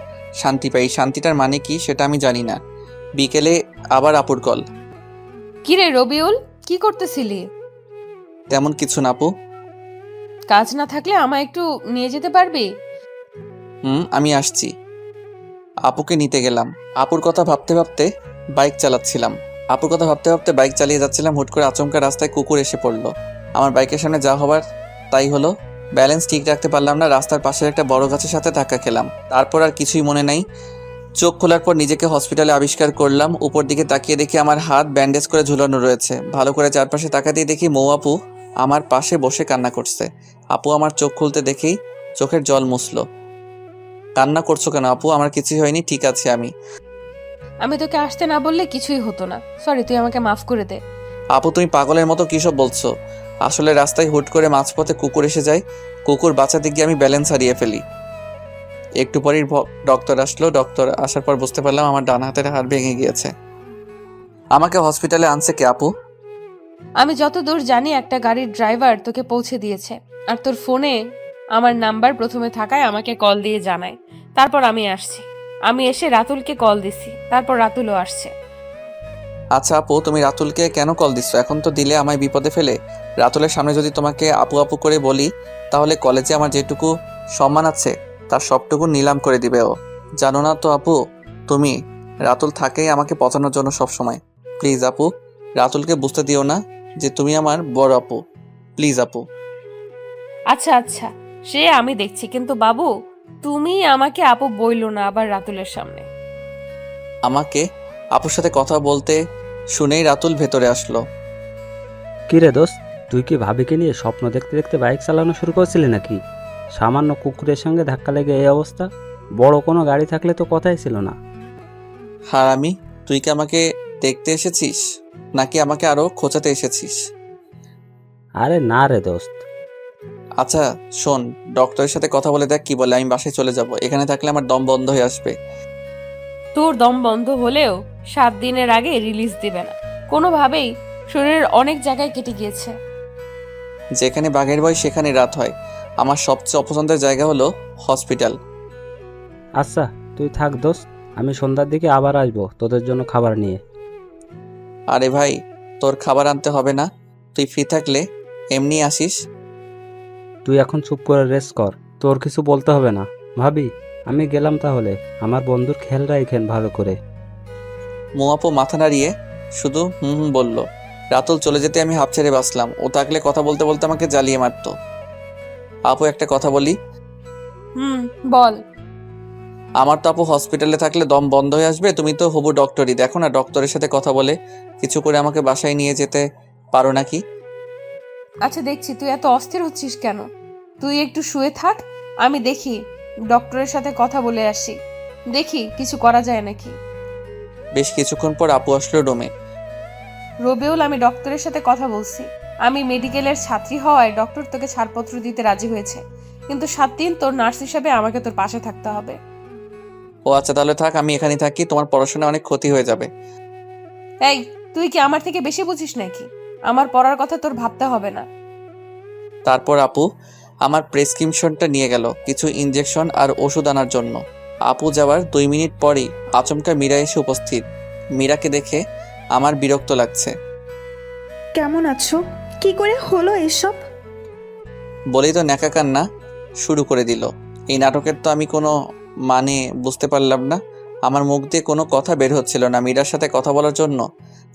শান্তি পাই। শান্তিটার মানে কি সেটা আমি জানি না। বিকেলে আবার আপুর কল। কিরে রবিউল, কি করতেছিলি? তেমন কিছু না আপু। কাজ না থাকলে আমায় একটু নিয়ে যেতে পারবি? আমি আসছি। আপুকে নিতে গেলাম। আপুর কথা ভাবতে ভাবতে বাইক চালিয়ে যাচ্ছিলাম। হুট করে আচমকা রাস্তায় কুকুর এসে পড়লো। আমার বাইকের সামনে যা হবার তাই হলো। ব্যালেন্স ঠিক রাখতে পারলাম না। রাস্তার পাশের একটা বড় গাছের সাথে ধাক্কা খেলাম। তারপর আর কিছুই মনে নাই। চোখ খোলার পর নিজেকে হসপিটালে আবিষ্কার করলাম। উপর দিকে তাকিয়ে দেখি আমার হাত ব্যান্ডেজ করে ঝুলানো রয়েছে। ভালো করে চারপাশে তাকাতেই দেখি মৌ আপু আমার পাশে বসে কান্না করছে। আপু আমার চোখ খুলতে দেখেই চোখের জল মুছল। কান্না করছো কেন আপু? আমার কিছুই হয়নি, ঠিক আছে আমি। আমি তোকে আসতে না বললে কিছুই হতো না। সরি, তুই আমাকে মাফ করে দে। আপু তুমি পাগলের মতো কী সব বলছো? আসলে রাস্তায় হুট করে মাঝপথে কুকুর এসে যায়, কুকুর বাঁচাতে গিয়ে আমি ব্যালেন্স হারিয়ে ফেলি। একটু পরেই ডক্টর আসলো। ডক্টর আসার পর বুঝতে পারলাম আমার ডান হাতের হাড় ভেঙে গিয়েছে। আমাকে হসপিটালে আনছে কে আপু? আমি যতদূর জানি একটা গাড়ির ড্রাইভার তোকে পৌঁছে দিয়েছে, আর তোর ফোনে আমার নাম্বার প্রথমে থাকায় আমাকে কল দিয়ে জানায়। তারপর আমি আসছি। আমি এসে রাতুলকে কল দিছি, তারপর রাতুলও আসছে। আচ্ছা আপু, তুমি রাতুলকে কেন কল দিচ্ছ? এখন তো দিলে আমায় বিপদে ফেলে। রাতুলের সামনে যদি তোমাকে আপু আপু করে বলি, তাহলে কলেজে আমার যেটুকু সম্মান আছে তার সবটুকু নিলাম করে দিবে ও। জানো না তো আপু, তুমি রাতুল থাকেই আমাকে পচানোর জন্য সব সময়। প্লিজ আপু, রাতুলকে বুঝতে দিও না যে তুমি আমার বড় আপু। প্লিজ আপু। আচ্ছা আচ্ছা, সে আমি দেখছি, কিন্তু বাবু তুমি আমাকে আপু বইলো না আবার রাতুলের সামনে। আমাকে আপুর সাথে কথা বলতে শুনেই রাতুল ভেতরে আসলো। কি রে দোস্ত, তুই কি ভাবিকে নিয়ে স্বপ্ন দেখতে দেখতে বাইক চালানো শুরু করেছিলি নাকি? সামান্য কুকুরের সঙ্গে ধাক্কা লেগে এই অবস্থা। বড় কোনো গাড়ি থাকলে তো কথাই ছিল না। হারামি, তুই কি আমাকে দেখতে এসেছিস নাকি আমাকে আরো খোঁচাতে এসেছিস? আরে না রে দোস্ত। আচ্ছা শোন, ডক্টরের সাথে কথা বলে দেখ কি বলে। আমি বাসায় চলে যাব, এখানে থাকলে আমার দম বন্ধ হয়ে আসবে। তোর দম বন্ধ হলেও 7 দিনের আগে রিলিজ দিবে না কোনোভাবেই। শরীরের অনেক জায়গায় কেটে গিয়েছে। যেখানে বাঘের ভয় সেখানে রাত হয়। আমার সবচেয়ে অপছন্দের জায়গা হলো হসপিটাল। আচ্ছা তুই থাক দোস্ত, আমি সন্ধ্যার দিকে আবার আসবো তোদের জন্য খাবার নিয়ে। আরে ভাই, তোর খাবার আনতে হবে না, তুই ফ্রি থাকলে এমনি আসিস। তুই এখন চুপ করে রেস্ট কর, তোর কিছু বলতে হবে না। ভাবি আমি গেলাম তাহলে, আমার বন্ধুর খেয়াল রাখেন ভালো করে। মুয়াপু মাথা নাড়িয়ে শুধু হুম হুম বলল। রাতুল চলে যেতে আমি হাঁপ ছেড়ে বাঁচলাম। ও থাকলে কথা বলতে বলতে আমাকে জ্বালিয়ে মারতো। আপু একটা কথা বলি? বল। আমার তো আপু হসপিটালে থাকলে দম বন্ধ হয়ে আসবে। তুমি তো হবু ডক্টরই, দেখো না ডক্টরের সাথে কথা বলে কিছু করে আমাকে বাসায় নিয়ে যেতে পারো নাকি? আচ্ছা দেখছি তুই এত অস্থির হচ্ছিস কেন। তুই একটু শুয়ে থাক, আমি দেখি ডক্টরের সাথে কথা বলে আসি, দেখি কিছু করা যায় নাকি। বেশ কিছুক্ষণ পর আপু আসলো রুমে। রবিউল, আমি ডক্টরের সাথে কথা বলছি। আমি মেডিকেলের ছাত্রী হওয়ায় ডক্টর তোকে ছাড়পত্র দিতে রাজি হয়েছে, কিন্তু 7 দিন তোর নার্স হিসাবে আমাকে তোর পাশে থাকতে হবে। ও আচ্ছা তাহলে থাক, আমি এখানেই থাকি, তোমার পড়াশোনা অনেক ক্ষতি হয়ে যাবে। এই, তুই কি আমার থেকে বেশি বুঝিস নাকি? আমার পড়ার কথা তোর ভাবতে হবে না। তারপর আপু আমার প্রেসক্রিপশনটা নিয়ে গেল কিছু ইনজেকশন আর ওষুধ আনার জন্য। আপু যাওয়ার 2 মিনিট পরেই আচমকা মীরা এসে উপস্থিত। মীরাকে দেখে আমার বিরক্ত লাগছে। কেমন আছো? কি করে হলো এসব? বলেই তো ন্যাকা কান্না শুরু করে দিল। এই নাটকের তো আমি কোনো মানে বুঝতে পারলাম না। আমার মুখ দিয়ে কোনো কথা বের হচ্ছিল না মীরার সাথে কথা বলার জন্য।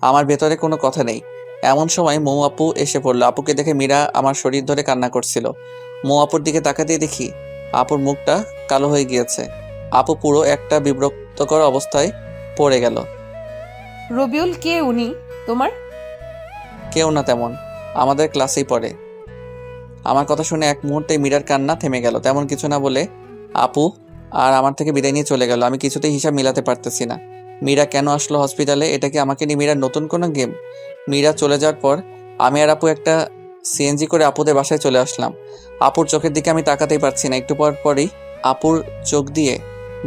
আমার ভেতরে কোনো কথা নেই। এমন সময় মৌ আপু এসে পড়লো। আপুকে দেখে মীরা আমার শরীর ধরে কান্না করছিল। মৌ আপুর দিকে তাকাতেই দেখি আপুর মুখটা কালো হয়ে গিয়েছে। আপু পুরো একটা বিব্রতকর অবস্থায় পড়ে গেল। রবিউল, কে উনি তোমার? কেউ না তেমন, আমাদের ক্লাসেই পড়ে। আমার কথা শুনে এক মুহূর্তে মীরার কান্না থেমে গেল। তেমন কিছু না বলে আপু আর আমার থেকে বিদায় নিয়ে চলে গেল। আমি কিছুতেই হিসাব মিলাতে পারতেছি না। মীরা কেন আসলো হসপিটালে? এটা কি আমাকে নিয়ে মীরার নতুন কোনো গেম? মীরা চলে যাওয়ার পর আমি আর আপু একটা সিএনজি করে আপুদের বাসায় চলে আসলাম। আপুর চোখের দিকে আমি তাকাতেই পারছি না। একটু পর পরই আপুর চোখ দিয়ে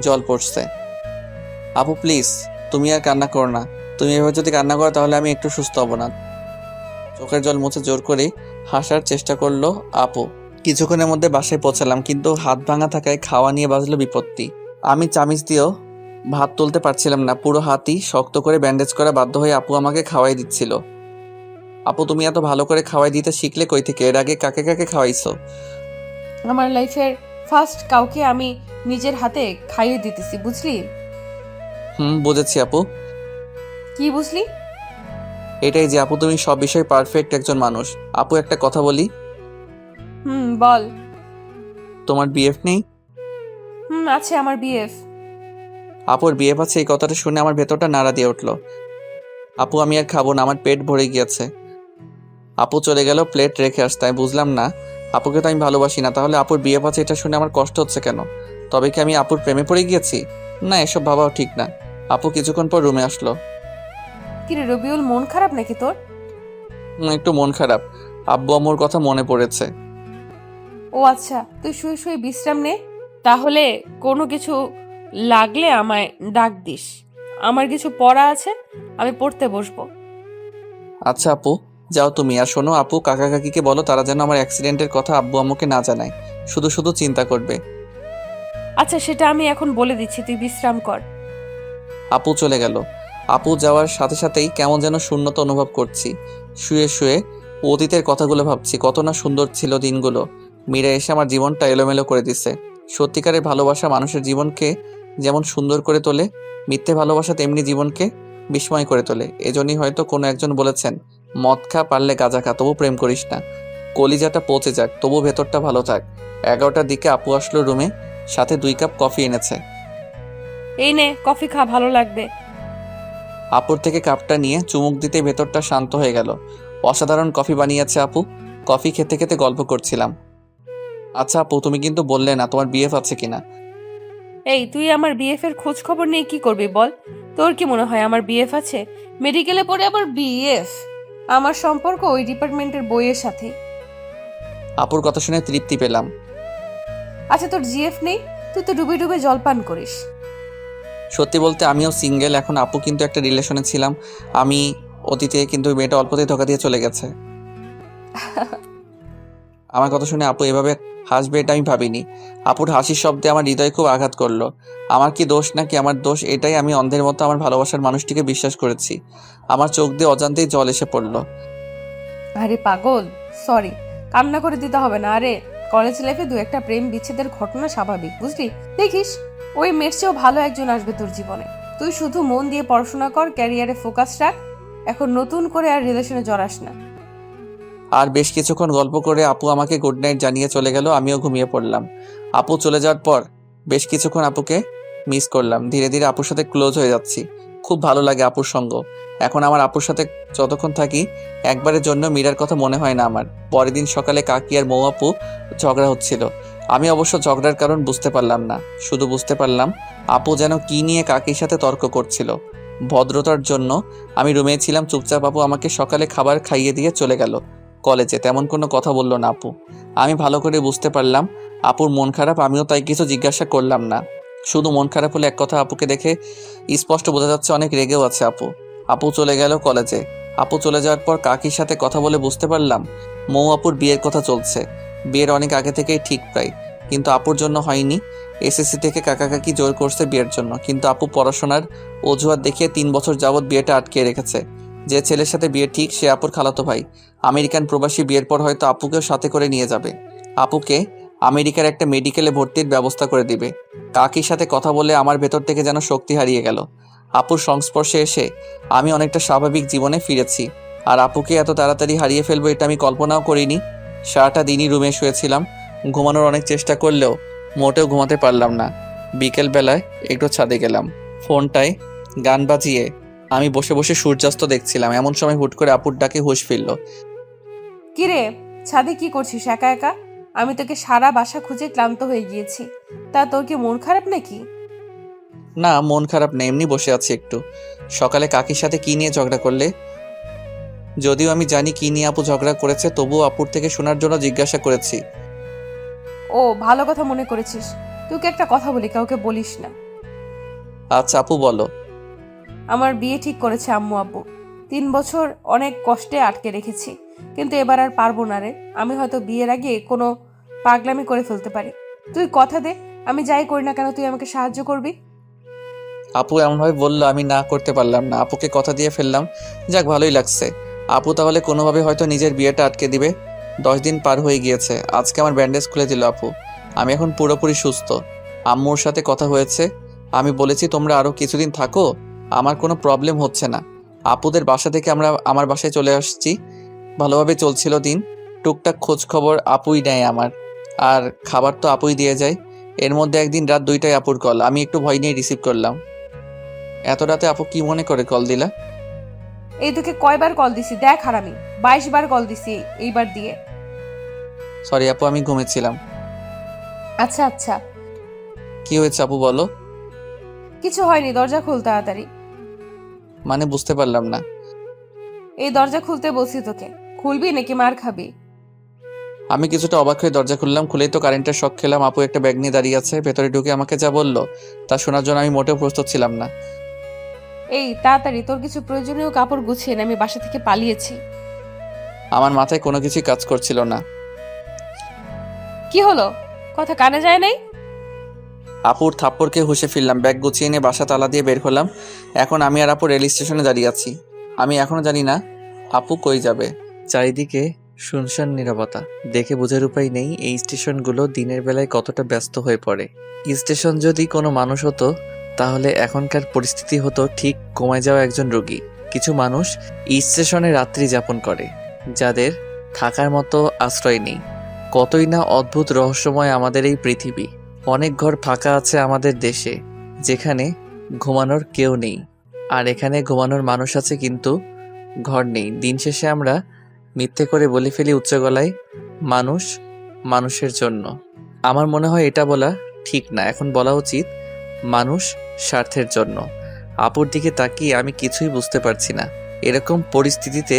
জল পড়ছে। আপু প্লিজ, তুমি আর কান্না করো না। তুমি এভাবে যদি কান্না করো তাহলে আমি একটু সুস্থ হব না। চোখের জল মুছে জোর করে হাসার চেষ্টা করলো আপু। কিছুক্ষণের মধ্যে বাসায় পৌঁছালাম, কিন্তু হাত ভাঙা থাকায় খাওয়া নিয়ে বাজলো বিপত্তি। আমি চামিচ দিয়েও ভাত তুলতে পারছিলাম না। পুরো হাতই শক্ত করে ব্যান্ডেজ করা, বাধ্য হয়ে আপু আমাকে খাওয়াই দিচ্ছিল। আপু তুমি এত ভালো করে খাওয়াই দিতে শিখলে কই থেকে? এর আগে কাকে কাকে খাওয়াইছো? আমার লাইফের ফার্স্ট কাউকে আমি নিজের হাতে খাইয়ে দিতেছি, বুঝলি? বুঝেছি আপু। কি বুঝলি? এটাই যে আপু তুমি সব বিষয়ে পারফেক্ট একজন মানুষ। আপু একটা কথা বলি? বল। তোমার বিএফ নেই? আছে আমার বিএফ। আপুর বিএফ আছে, এই কথাটা শুনে আমার ভেতরটা নাড়া দিয়ে উঠলো। আপু আমি আর খাবো না, আমার পেট ভরে গিয়েছে। আপু চলে গেল প্লেট রেখে আসতে। আমি বুঝলাম না, আপুকে তো আমি ভালোবাসি না, তাহলে আপুর বিএফ আছে এটা শুনে আমার কষ্ট হচ্ছে কেন? তবে কি আমি আপুর প্রেমে পড়ে গিয়েছি? না, এসব ভাবাও ঠিক না। আপু কিছুক্ষণ পর রুমে আসলো। কিরে রবিউল, মন খারাপ নাকি তোর? একটু মন খারাপ। আব্বু আম্মুর কথা মনে পড়েছে। ও আচ্ছা, তুই শুয়ে শুয়ে বিশ্রাম নে। তাহলে কোনো কিছু লাগলে আমায় ডাক দিস। আমার কিছু পড়া আছে, আমি পড়তে বসবো। আচ্ছা আপু, যাও তুমি। আর শোনো আপু, কাকা কাকিকে বলো তারা যেন আমার অ্যাক্সিডেন্টের কথা আব্বু আম্মুকে না জানায়, শুধু শুধু চিন্তা করবে। আচ্ছা, সেটা আমি এখন বলে দিচ্ছি, তুই বিশ্রাম কর। আপু চলে গেল। আপু যাওয়ার সাথে সাথেই কেমন যেন শূন্যতা অনুভব করছি। শুয়ে শুয়ে অতীতের কথাগুলো ভাবছি, কত না সুন্দর ছিল দিনগুলো। মীরা এসে আমার জীবনটা এলোমেলো করে দিছে। সত্যিকারের ভালোবাসা মানুষের জীবনকে যেমন সুন্দর করে তোলে, মিথ্যে ভালোবাসা তেমনি জীবনকে বিস্ময় করে তোলে। এজন্যই হয়তো কোনো একজন বলেছেন, মদ খা, পারলে গাঁজা খা, তবু প্রেম করিস না। কলিজাটা পচে যাক, তবু ভেতরটা ভালো থাক। 11টার দিকে আপু আসলো রুমে, সাথে 2 কাপ কফি এনেছে। এই নে কফি খা, ভালো লাগবে। আপুর থেকে কাপটা নিয়ে চুমুক দিতে ভেতরটা শান্ত হয়ে গেল। অসাধারণ কফি বানিয়েছে আপু। কফি খেতে খেতে গল্প করছিলাম। আচ্ছা আপু, তুমি কিন্তু বললে না তোমার বিএফ আছে কিনা। এই, তুই আমার বিএফ এর খোঁজ খবর নিয়ে কি করবি বল? তোর কি মনে হয় আমার বিএফ আছে? মেডিকেলে পড়ে আবার বিএফ? আমার সম্পর্ক ওই ডিপার্টমেন্টের বইয়ের সাথে। আপুর কথা শুনে তৃপ্তি পেলাম। আচ্ছা, তোর জিএফ নেই? তুই তো ডুবে ডুবে জলপান করিস। সত্যি বলতে আমিও সিঙ্গেল এখন। আপু কিন্তু একটা রিলেশনে ছিলাম আমি অতীতে, কিন্তু ওই মেয়েটা অল্পতেই ধোকা দিয়ে চলে গেছে। আমার কথা শুনে আপু এভাবে হাসবে এটা আমি ভাবিনি। আপুর হাসির শব্দে আমার হৃদয় খুব আঘাত করলো। আমার কি দোষ নাকি আমার দোষ এটাই, আমি অন্ধের মতো আমার ভালোবাসার মানুষটিকে বিশ্বাস করেছি। আমার চোখ দিয়ে অজান্তেই জল এসে পড়লো। আরে পাগল, সরি, কান্না করে দিতে হবে না। আরে কলেজ লাইফে 2-1টা প্রেম বিচ্ছেদের ঘটনা স্বাভাবিক, বুঝলি? দেখিস ওই মেয়ের চেয়েও ভালো একজন আসবে তোর জীবনে। তুই শুধু মন দিয়ে পড়াশোনা কর, ক্যারিয়ারে ফোকাস রাখ। এখন নতুন করে আর রিলেশনে জড়াস না। আর বেশ কিছুক্ষণ গল্প করে আপু আমাকে গুড নাইট জানিয়ে চলে গেল। আমিও ঘুমিয়ে পড়লাম। আপু চলে যাওয়ার পর বেশ কিছুক্ষণ আপুকে মিস করলাম। ধীরে ধীরে আপুর সাথে ক্লোজ হয়ে যাচ্ছি। খুব ভালো লাগে আপুর সঙ্গ। এখন আমার আপুর সাথে যতক্ষণ থাকি একবারের জন্য মীরার কথা মনে হয় না আমার। পরের দিন সকালে কাকি আর মৌ আপু ঝগড়া হচ্ছিল। আমি অবশ্য ঝগড়ার কারণ বুঝতে পারলাম না, শুধু বুঝতে পারলাম আপু যেন কি নিয়ে কাকির সাথে তর্ক করছিল। ভদ্রতার জন্য আমি রুমে ছিলাম চুপচাপ। আপু আমাকে সকালে খাবার খাইয়ে দিয়ে চলে গেল কলেজে। তেমন কোনো কথা বললো না আপু। আমি ভালো করে বুঝতে পারলাম আপুর মন খারাপ। আমিও তাই কিছু জিজ্ঞাসা করলাম না। শুধু মন খারাপ হলে এক কথা, আপুকে দেখে স্পষ্ট বোঝা যাচ্ছে অনেক রেগেও আছে আপু। আপু চলে গেল কলেজে। আপু চলে যাওয়ার পর কাকির সাথে কথা বলে বুঝতে পারলাম মৌ আপুর বিয়ের কথা চলছে। বিয়ের অনেক আগে থেকেই ঠিক প্রায়, কিন্তু আপুর জন্য হয়নি। এসএসসি থেকে কাকা কাকি জোর করছে বিয়ের জন্য, কিন্তু আপু পড়াশোনার অজুহাত দেখিয়ে 3 বছর যাবৎ বিয়েটা আটকে রেখেছে। যে ছেলের সাথে বিয়ে ঠিক সে আপুর খালাতো ভাই, আমেরিকান প্রবাসী। বিয়ের পর হয়তো আপুকেও সাথে করে নিয়ে যাবে। আপুকে আমেরিকার একটা মেডিকেলে ভর্তির ব্যবস্থা করে দিবে। কাকির সাথে কথা বলে আমার ভেতর থেকে যেন শক্তি হারিয়ে গেল। আপুর সংস্পর্শে এসে আমি অনেকটা স্বাভাবিক জীবনে ফিরেছি। আর আপুকে এত তাড়াতাড়ি হারিয়ে ফেলবো এটা আমি কল্পনাও করিনি। সারাটা দিনই রুমে শুয়েছিলাম। ঘুমানোর অনেক চেষ্টা করলেও মোটেও ঘুমাতে পারলাম না। বিকেল বেলায় একটু ছাদে গেলাম। ফোনটায় গান বাজিয়ে আমি বসে বসে সূর্যাস্ত দেখছিলাম। এমন সময় হুট করে আপুর ডাকে হুঁশ ফিরল। কিরে, ছাদে কি করছিস একা একা? আমি তোকে সারা বাসা খুঁজে ক্লান্ত হয়ে গিয়েছি। তা তোর কি মন খারাপ নাকি? না, মন খারাপ নেই, এমনি বসে আছি একটু। সকালে কাকির সাথে কি নিয়ে ঝগড়া করলে? যদিও আমি জানি কি নিয়ে আপু ঝগড়া করেছে, তবুও আপুর থেকে শোনার জন্য জিজ্ঞাসা করেছি। ও, ভালো কথা মনে করেছিস। তোকে একটা কথা বলি, কাউকে বলিস না। আচ্ছা আপু বলো। আমার বিয়ে ঠিক করেছে আম্মু আব্বু। 3 বছর অনেক কষ্টে আটকে রেখেছি, কিন্তু এবার আর পারবো না রে। আমি হয়তো বিয়ের আগে কোনো পাগলামি করে ফেলতে পারি। তুই কথা দে, আমি যাই করি না কেন তুই আমাকে সাহায্য করবি। আপু এমনভাবে বললো আমি না করতে পারলাম না। আপুকে কথা দিয়ে ফেললাম। যাক, ভালোই লাগছে। আপু তাহলে কোনোভাবে হয়তো নিজের বিয়েটা আটকে দিবে। 10 দিন পার হয়ে গিয়েছে। আজকে আমার ব্যান্ডেজ খুলে দিল আপু। আমি এখন পুরোপুরি সুস্থ। আম্মুর সাথে কথা হয়েছে। আমি বলেছি তোমরা আরও কিছুদিন থাকো, আমার কোনো প্রবলেম হচ্ছে না। আপুদের বাসা থেকে আমরা আমার বাসায় চলে আসছি। ভালোভাবে চলছিল দিন। টুকটাক খোঁজ খবর আপুই নেয় আমার, আর খাবার তো আপুই দিয়ে যায়। এর মধ্যে একদিন রাত 2টায় আপুর কল। আমি একটু ভয় নিয়ে রিসিভ করলাম। এত রাতে আপু কি মনে করে কল দিলা? এই তোকে কয়বার কল দিছি দেখ হারামি, 22 বার কল দিছি এইবার দিয়ে। সরি আপু, আমি ঘুমেছিলাম। আচ্ছা আচ্ছা। কি কি হয়েছে আপু বলো? কিছু হয়নি, দরজা খুল তাড়াতাড়ি। মানে বুঝতে পারলাম না। এই দরজা খুলতে বলছি তোকে, খুলবি নাকি মার খাবি? আমি কিছুটা অবাক হয়ে দরজা খুললাম। খুলেই তো কারেন্টের শক খেলাম। আপু একটা ব্যাগ নিয়ে দাঁড়িয়ে আছে। ভেতরে ঢুকে আমাকে যা বললো তা শোনার জন্য আমি মোটেও প্রস্তুত ছিলাম না। এই তাড়াতাড়ি তোর কিছু প্রয়োজনীয় কাপড় গুছিয়ে নে, আমি বাসা থেকে পালিয়েছি। আমার মাথায় কোনো কিছুই কাজ করছিল না। কি হলো, কথা কানে যায় নাই? আপুর থাপ্পড়কে হুঁশে ফিরলাম। ব্যাগ গুছিয়ে নিয়ে বাসা তালা দিয়ে বের হলাম। এখন আমি আর আপু রেল স্টেশনে দাঁড়িয়ে আছি। আমি এখনো জানি না আপু কই যাবে। চারিদিকে শুনশান নীরবতা। দেখে বোঝার উপায় নেই এই স্টেশনগুলো দিনের বেলায় কতটা ব্যস্ত হয়ে পড়ে। স্টেশন যদি কোনো মানুষ হতো তাহলে এখনকার পরিস্থিতি হতো ঠিক কমে যাওয়া একজন রোগী। কিছু মানুষ স্টেশনে রাত্রি যাপন করে, যাদের থাকার মতো আশ্রয় নেই। কতই না অদ্ভুত রহস্যময় আমাদের এই পৃথিবী। অনেক ঘর ফাঁকা আছে আমাদের দেশে, যেখানে ঘুমানোর কেউ নেই। আর এখানে ঘুমানোর মানুষ আছে কিন্তু ঘর নেই। দিন শেষে আমরা মিথ্যে করে বলে ফেলি উচ্চ গলায়, মানুষ মানুষের জন্য। আমার মনে হয় এটা বলা ঠিক না। এখন বলা উচিত মানুষ স্বার্থের জন্য। আপুর দিকে তাকিয়ে আমি কিছুই বুঝতে পারছি না। এরকম পরিস্থিতিতে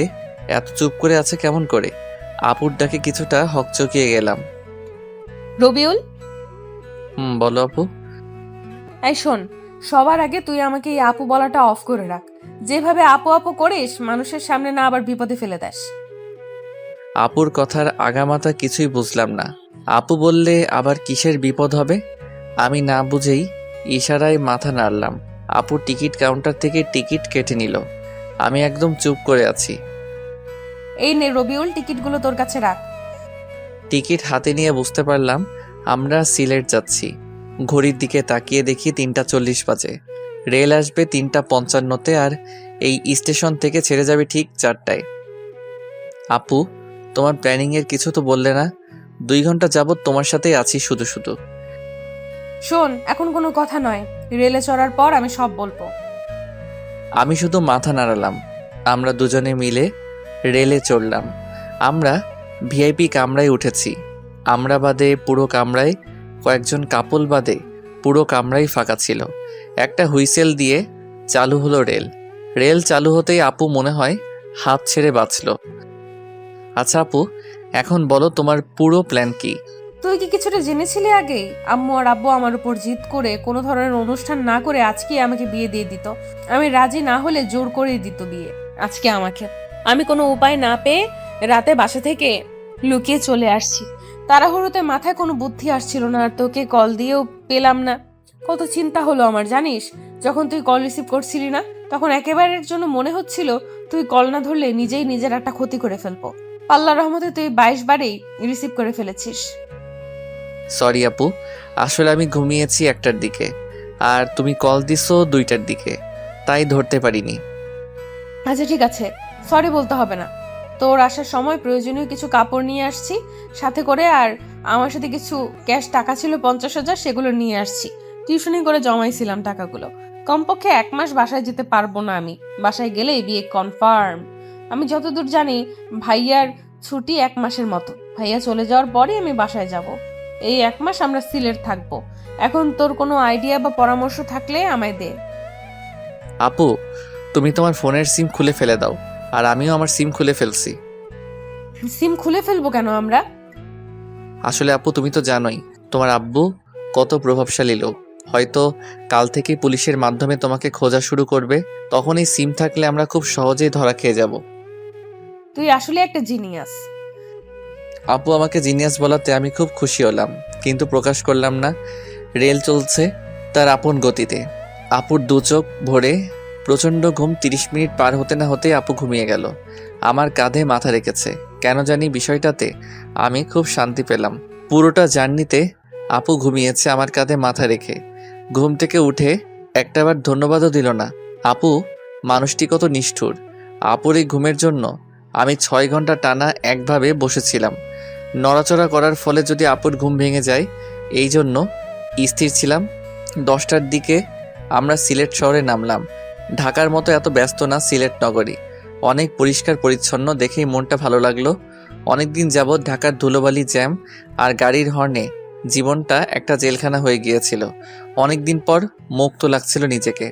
এত চুপ করে আছে কেমন করে? আপুর ডাকে কিছুটা হকচকিয়ে গেলাম। রবিউল, বলো আপু। এই শোন, সবার আগে তুই আমাকে এই আপু বলাটা অফ করে রাখ। যেভাবে আপু আপু করিস, মানুষের সামনে না আবার বিপদে ফেলে দেস। আপুর কথার আগামাথা কিছুই বুঝলাম না। আপু বললে আবার কিসের বিপদ হবে? আমি না বুঝেই ইশারায় মাথা নাড়লাম। আপু টিকিট কাউন্টার থেকে টিকিট কেটে নিল। আমি একদম চুপ করে আছি। এই নে রবিউল, টিকিটগুলো তোর কাছে রাখ। টিকিট হাতে নিয়ে বুঝতে পারলাম আমরা সিলেট যাচ্ছি। ঘড়ির দিকে তাকিয়ে দেখি 3:40 বাজে। রেল আসবে 3:55-তে, আর এই স্টেশন থেকে ছেড়ে যাবে ঠিক 4টায়। আপু, তোমার প্ল্যানিংয়ের কিছু তো বললে না? 2 ঘন্টা যাবত তোমার সাথেই আছি শুধু শুধু। শোন, এখন কোনো কথা নয়, রেলে চড়ার পর আমি সব বলবো। আমি শুধু মাথা নাড়ালাম। আমরা দুজনে মিলে রেলে চড়লাম। আমরা ভিআইপি কামরায় উঠেছি। আমরা বাদে পুরো কামরায়, কয়েকজন কাপল বাদে পুরো কামরাই ফাঁকা ছিল। একটা হুইসেল দিয়ে চালু হলো রেল। রেল চালু হতেই আপু মনে হয় হাত ছেড়ে বাঁচল। আচ্ছা আপু, এখন বলো তোমার পুরো প্ল্যান কি? তুই কি কিছুটা জেনেছিলি আগেই? আম্মু আর আব্বু আমার উপর জিদ করে কোনো ধরনের অনুষ্ঠান না করে আজকে আমাকে বিয়ে দিয়ে দিত। আমি রাজি না হলে জোর করে দিত বিয়ে আজকে আমাকে। আমি কোনো উপায় না পেয়ে রাতে বাসা থেকে লুকিয়ে চলে আসছি। তাড়াহুড়োতে মাথায় কোনো বুদ্ধি আসছিল না, আর তোকে কল দিয়েও পেলাম না। কত চিন্তা হলো আমার জানিস। যখন তুই কল রিসিভ করছিলি না, তখন একেবারের জন্য মনে হচ্ছিল তুই কল না ধরলে নিজেই নিজের একটা ক্ষতি করে ফেলবো। আল্লাহর রহমতে তুই 22 বারেই রিসিভ করে ফেলেছিস। সরি আপু, আসলে আমি ঘুমিয়েছি 1টার দিকে, আর তুমি কল দিছো 2টার দিকে, তাই ধরতে পারিনি। আচ্ছা ঠিক আছে, সরি বলতে হবে না। তোর আসার সময় প্রয়োজনীয় কিছু কাপড় নিয়ে আসছি সাথে করে, আর আমার সাথে কিছু ক্যাশ টাকা ছিল 50,000, সেগুলো নিয়ে আসছি। টিউশনি করে জমাইছিলাম টাকাগুলো। কমপক্ষে 1 মাস বাসায় যেতে পারবো না আমি। বাসায় গেলেই বিয়ে কনফার্ম। আমি যতদূর জানি ভাইয়ার ছুটি 1 মাসের মতো। ভাইয়া চলে যাওয়ার পরই আমি বাসায় যাব। এই 1 মাস আমরা সিলেট থাকবো। এখন তোর কোনো আইডিয়া বা পরামর্শ থাকলে আমায় দে। আপু, তুমি তোমার ফোনের সিম খুলে ফেলে দাও, আর আমিও আমার সিম খুলে ফেলছি। সিম খুলে ফেলবো কেন আমরা? আসলে আপু, তুমি তো জানোই তোমার আব্বু কত প্রভাবশালী লোক। হয়তো কাল থেকেই পুলিশের মাধ্যমে তোমাকে খোঁজা শুরু করবে। তখন এই সিম থাকলে আমরা খুব সহজেই ধরা খেয়ে যাব। তুই আসলে একটা জিনিয়াস। আপু আমাকে জিনিয়াস বলাতে আমি খুব খুশি হলাম, কিন্তু প্রকাশ করলাম না। রেল চলছে তার আপন গতিতে। আপুর 2 চোখ ভরে প্রচণ্ড ঘুম। 30 মিনিট পার হতে না হতেই আপু ঘুমিয়ে গেল। আমার কাঁধে মাথা রেখেছে। কেন জানি বিষয়টাতে আমি খুব শান্তি পেলাম। পুরোটা জার্নিতে আপু ঘুমিয়েছে আমার কাঁধে মাথা রেখে। ঘুম থেকে উঠে একটাবার ধন্যবাদও দিল না। আপু মানুষটি কত নিষ্ঠুর। আপুর এই ঘুমের জন্য আমি 6 ঘন্টা টানা একভাবে বসেছিলাম। নড়াচড়া করার ফলে যদি আপুর ঘুম ভেঙে যায়, এই জন্য স্থির ছিলাম। 10টার দিকে আমরা সিলেট শহরে নামলাম। ঢাকার মতো এত ব্যস্ত না সিলেট নগরী। অনেক পরিষ্কার পরিচ্ছন্ন, দেখেই মনটা ভালো লাগলো। অনেকদিন যাবৎ ঢাকার ধুলোবালি, জ্যাম আর গাড়ির হর্নে জীবনটা একটা জেলখানা হয়ে গিয়েছিল। অনেক দিন পর মুক্ত লাগছিল নিজেকে।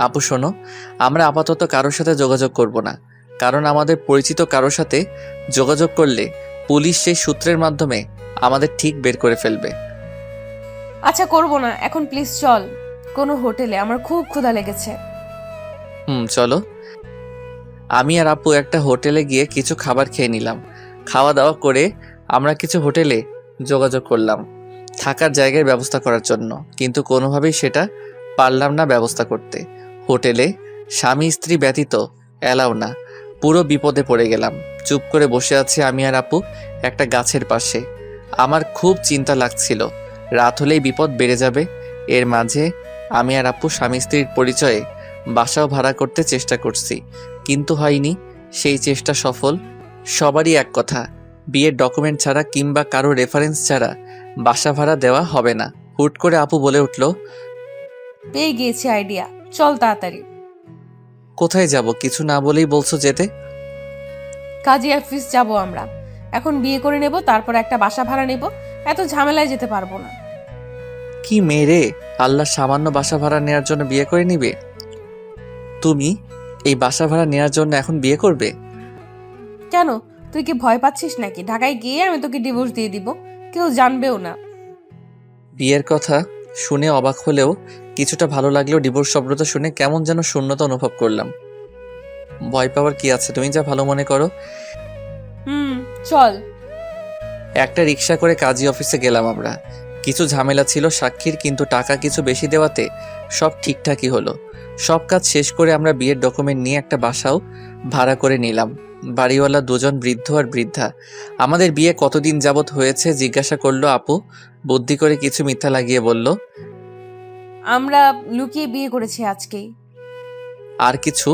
আপু শোনো, আমরা আপাতত কারোর সাথে যোগাযোগ করব না, কারণ আমাদের পরিচিত কারোর সাথে যোগাযোগ করলে পুলিশ সেই সূত্রের মাধ্যমে আমাদের ঠিক বের করে ফেলবে। আচ্ছা করবো না, এখন প্লিজ চল কোনো হোটেলে, আমার খুব ক্ষুধা লেগেছে। চলো। আমি আর আপু একটা হোটেলে গিয়ে কিছু খাবার খেয়ে নিলাম। খাওয়া দাওয়া করে আমরা কিছু হোটেলে যোগাযোগ করলাম থাকার জায়গার ব্যবস্থা করার জন্য, কিন্তু কোনোভাবেই সেটা পারলাম না ব্যবস্থা করতে। হোটেলে স্বামী স্ত্রী ব্যতীত এলাও না। পুরো বিপদে পড়ে গেলাম। চুপ করে বসে আছি আমি আর আপু একটা গাছের পাশে। আমার খুব চিন্তা লাগছিল, রাত হলেই বিপদ বেড়ে যাবে। এর মাঝে আমি আর আপু স্বামী স্ত্রীর পরিচয়ে বাসাও ভাড়া করতে চেষ্টা করছি, কিন্তু হয়নি। সেই চেষ্টা সফল। সবারই এক কথা, বিয়ের ডকুমেন্ট ছাড়া কিংবা কারো রেফারেন্স ছাড়া বাসা ভাড়া দেওয়া হবে না। হুট করে আপু বলে উঠল, পেয়ে গিয়েছি আইডিয়া, চল তাড়াতাড়ি। কোথায় যাব? কিছু না বলেই বলছো যেতে। কাজী অফিস যাব আমরা। এখন বিয়ে করে নেব, তারপর একটা বাসা ভাড়া নেব। এত ঝামেলায় যেতে পারবো না। কি মেরে, আল্লাহ সামান্য বাসা ভাড়া নেওয়ার জন্য বিয়ে করে নিবে? তুমি এই বাসা ভাড়া নেওয়ার জন্য এখন বিয়ে করবে? কেন, তুই কি ভয় পাচ্ছিস নাকি? ঢাকায় গিয়ে আমি তোকে ডিভোর্স দিয়ে দিব, কেউ জানবেও না। বিয়ের কথা শুনে অবাক হলেও কিছুটা ভালো লাগলেও ডিভোর্স শব্দটা শুনে কেমন যেন শূন্যতা অনুভব করলাম। ভয় পাওয়ার কি আছে, তুমি যা ভালো মনে করো। চল। একটা রিক্সা করে কাজী অফিসে গেলাম আমরা। কিছু ঝামেলা ছিল সাক্ষীর, কিন্তু টাকা কিছু বেশি দেওয়াতে সব ঠিকঠাকই হলো। সব কাজ শেষ করে আমরা বিয়ের ডকুমেন্ট নিয়ে একটা বাসাও ভাড়া করে নিলাম। বাড়িওয়ালা দুজন বৃদ্ধ আর বৃদ্ধা। আমাদের বিয়ে কতদিন যাবৎ হয়েছে জিজ্ঞাসা করলো আপু। বুদ্ধি করে কিছু মিথ্যা লাগিয়ে বলল, আমরা লুকিয়ে বিয়ে করেছি আজকেই। আর কিছু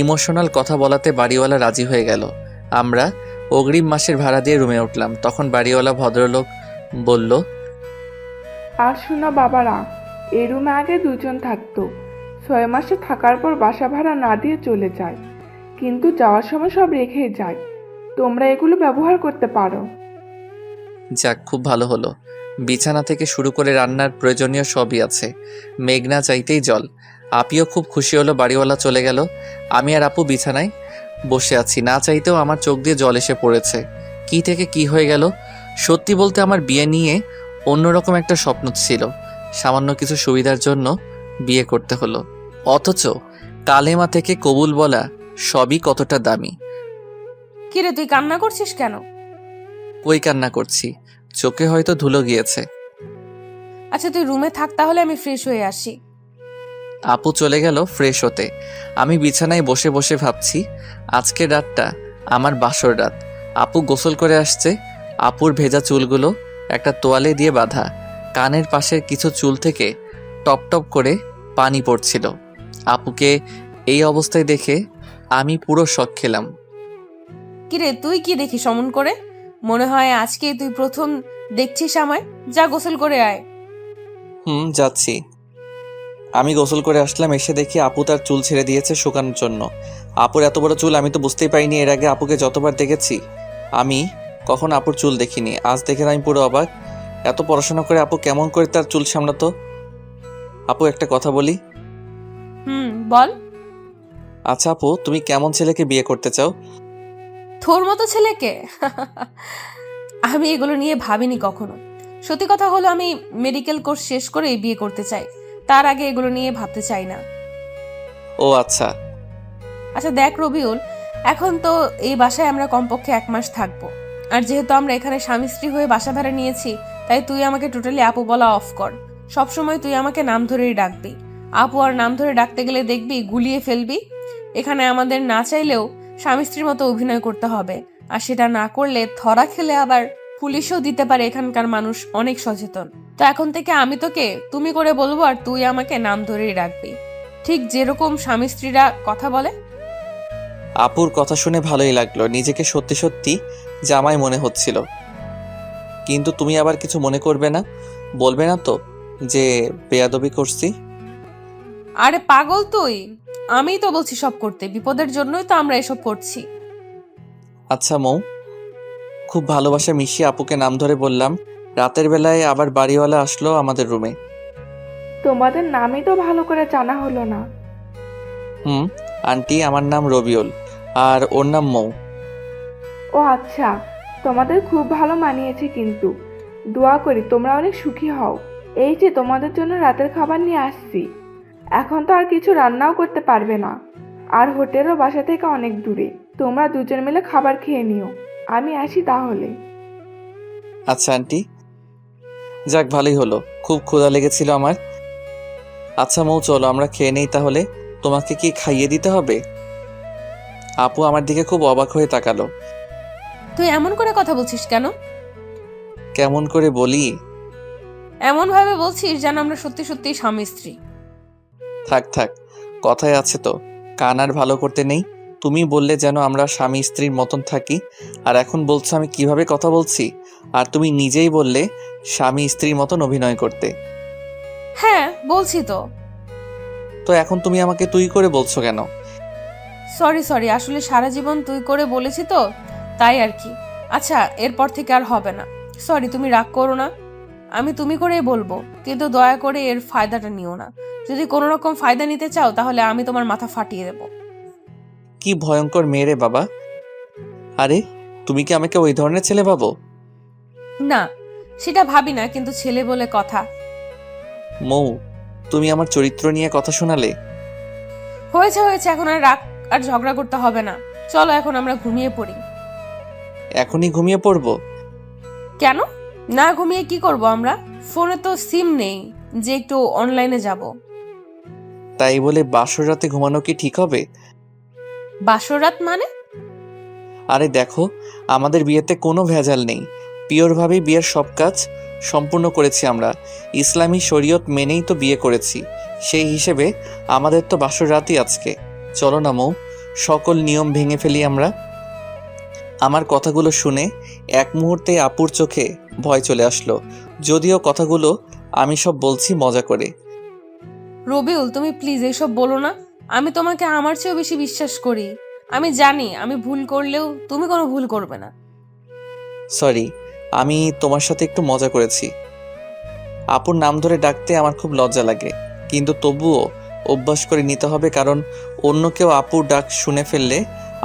ইমোশনাল কথা বলাতে বাড়িওয়ালা রাজি হয়ে গেল। আমরা অগ্রিম মাসের ভাড়া দিয়ে রুমে উঠলাম। তখন বাড়িওয়ালা ভদ্রলোক বলল, আর শোনো বাবারা, এই রুমে আগে দুজন থাকতো, 6 মাসে থাকার পর বাসা ভাড়া না দিয়ে চলে যায়, কিন্তু যাওয়ার সময় সব রেখেই যায়। তোমরা এগুলো ব্যবহার করতে পারো। যাক, খুব ভালো হলো। বিছানা থেকে শুরু করে রান্নার প্রয়োজনীয় সবই আছে। মেঘনা চাইতেই জল। আপিও খুব খুশি হলো। বাড়িওয়ালা চলে গেল। আমি আর আপু বিছানায় বসে আছি। না চাইতেও আমার চোখ দিয়ে জল এসে পড়েছে। কি থেকে কি হয়ে গেল। সত্যি বলতে আমার বিয়ে নিয়ে অন্যরকম একটা স্বপ্ন ছিল। সামান্য কিছু সুবিধার জন্য বিয়ে করতে হলো, অথচ কালেমা থেকে কবুল বলা সবই কতটা দামি। কিরে, তুই কান্না করছিস কেন? কই কান্না করছি, চোখে হয়তো ধুলো গিয়েছে। আচ্ছা তুই রুমে থাক, তাহলে আমি ফ্রেশ হয়ে আসি। আপু চলে গেল ফ্রেশ হতে। আমি বিছানায় বসে বসে ভাবছি, আজকের রাতটা আমার বাসর রাত। আপু গোসল করে আসছে। আপুর ভেজা চুলগুলো একটা তোয়ালে দিয়ে বাঁধা। কানের পাশের কিছু চুল থেকে টপ টপ করে পানি পড়ছিল। আপুকে এই অবস্থায় দেখে আমি পুরো শক খেলাম। কিরে, তুই কি দেখিস অমন করে? মনে হয় আজকে তুই প্রথম দেখছিস আমায়। যা গোসল করে আয়। যাচ্ছি। আমি গোসল করে আসলাম। এসে দেখি আপু তার চুল ছেড়ে দিয়েছে শুকানোর জন্য। আপুর এত বড় চুল আমি তো বুঝতেই পারিনি। এর আগে আপুকে যতবার দেখেছি আমি কখন আপুর চুল দেখিনি। আজ দেখে আমি পুরো অবাক। এত পড়াশোনা করে আপু কেমন করে তার চুল সামলাতো? আপু, একটা কথা বলি। বল। আচ্ছা আপু, তুমি কেমন ছেলেকে বিয়ে করতে চাও? তোর মতো ছেলেকে? আমি এগুলো নিয়ে ভাবিনি কখনো। সত্যি কথা হলো, আমি মেডিকেল কোর্স শেষ করে বিয়ে করতে চাই। তার আগে এগুলো নিয়ে ভাবতে চাই না। ও আচ্ছা। আচ্ছা দেখ রবিউল, এখন তো এই বাসায় আমরা কমপক্ষে 1 মাস থাকবো। আর যেহেতু আমরা এখানে স্বামী স্ত্রী হয়ে বাসা ভাড়া নিয়েছি, তাই তুই আমাকে টোটালি আপু বলা অফ কর। সবসময় তুই আমাকে নাম ধরেই ডাকবি। আপু আর নাম ধরে ডাকতে গেলে দেখবি গুলিয়ে ফেলবি। এখানে আমাদের না চাইলেও স্বামী স্ত্রীর মতো অভিনয় করতে হবে, আর সেটা না করলে ধরা খেলে আবার পুলিশও দিতে পারে। এখানকার মানুষ অনেক সচেতন। তো এখন থেকে আমি তোকে তুমি করে বলবো, আর তুই আমাকে নাম ধরেই ডাকবি, ঠিক যেরকম স্বামী স্ত্রীরা কথা বলে। আপুর কথা শুনে ভালোই লাগলো। নিজেকে সত্যি সত্যি জামাই মনে হচ্ছিল। কিন্তু তুমি আবার কিছু মনে করবে না, বলবে না তো যে বেয়াদবি করছি? আরে পাগল তুই, আমিই তো বলছি সব করতে। বিপদের জন্যই তো আমরা এসব করছি। আচ্ছা মৌ, খুব ভালোবাসা মিশিয়ে আপুকে নাম ধরে বললাম, রাতের বেলায় আবার বাড়িওয়ালা আসলো আমাদের রুমে। তোমাদের নামই তো ভালো করে জানা হলো না। আন্টি, আমার নাম রবিউল আর ওর নাম মৌ। ও আচ্ছা, তোমাদের খুব ভালো মানিয়েছে, কিন্তু দোয়া করি তোমরা অনেক সুখী হও। এই যে তোমাদের জন্য রাতের খাবার নিয়ে আসছি। এখন তো আর কিছু রান্নাও করতে পারবে না, আর হোটেলও বাসা থেকে অনেক দূরে। তোমরা দুজন মিলে খাবার খেয়ে নিও। আমি আসি তাহলে। আচ্ছা আন্টি। যাক, ভালোই হলো, খুব ক্ষুধা লেগেছিল আমার। আচ্ছা মৌ, চলো আমরা খেয়ে নেই তাহলে। তোমাকে কি খাইয়ে দিতে হবে? আপু আমার দিকে খুব অবাক হয়ে তাকালো। তুই এমন করে কথা বলছিস কেন? কেমন করে বলি? এমন ভাবে বলছিস যেন আমরা সত্যি সত্যি স্বামী স্ত্রী। থাক থাক, কথায় আছে তো, কান আর ভালো করতে নেই। তুমি বললে যেন আমরা স্বামী স্ত্রীর মতন থাকি, আর এখন বলছো আমি কিভাবে কথা বলছি। আর তুমি নিজেই বললে স্বামী স্ত্রীর মতন অভিনয় করতে। হ্যাঁ বলছি তো। তো এখন তুমি আমাকে তুই করে বলছো কেন? সরি, আসলে সারা জীবন তুই করে বলেছি তো, তাই আর কি। আচ্ছা, এরপর থেকে আর হবে না। সরি, তুমি রাগ করো না। আমি তুমি করেই বলবো, কিন্তু দয়া করে এর ফায়দাটা নিও না। যদি কোনো রকম ফায়দা নিতে চাও তাহলে আমি তোমার মাথা ফাটিয়ে দেবো। কি ভয়ঙ্কর মেয়ে রে বাবা। আরে, তুমি কি আমাকে ওই ধরনের ছেলে ভাবো? না, সেটা ভাবি না, কিন্তু ছেলে বলে কথা। মৌ, তুমি আমার চরিত্র নিয়ে কথা শোনালে। হয়েছে, এখন আর রাগ আর ঝগড়া করতে হবে না। চলো এখন আমরা ঘুমিয়ে পড়ি। এখনই ঘুমিয়ে পড়বো? কেন? না ঘুমিয়ে কি করব আমরা? ফোনে তো সিম নেই যে একটু অনলাইনে যাব। তাই বলে বাসর রাতে ঘুমানো কি ঠিক হবে? বাসর রাত মানে? আরে দেখো, আমাদের বিয়েতে কোনো ভেজাল নেই। পিওরভাবে বিয়ের সব কাজ সম্পূর্ণ করেছি আমরা। ইসলামী শরীয়ত মেনেই তো বিয়ে করেছি। সেই হিসেবে আমাদের তো বাসর রাতই আজকে। চলো না মৌ, সকল নিয়ম ভেঙে ফেলি আমরা। আমার কথাগুলো শুনে এক মুহূর্তে আপুর চোখে ভয় চলে আসলো, যদিও কথাগুলো আমি সব বলছি মজা করে। রবিউল, তুমি প্লিজ এসব বলো না। আমি তোমাকে আমার চেয়েও বেশি বিশ্বাস করি। আমি জানি আমি ভুল করলেও তুমি কোনো ভুল করবে না। সরি, আমি তোমার সাথে একটু মজা করেছি। আপুর নাম ধরে ডাকতে আমার খুব লজ্জা লাগে, কিন্তু তবুও অভ্যাস করে নিতে হবে, কারণ অন্য কেউ আপুর ডাক শুনে ফেললে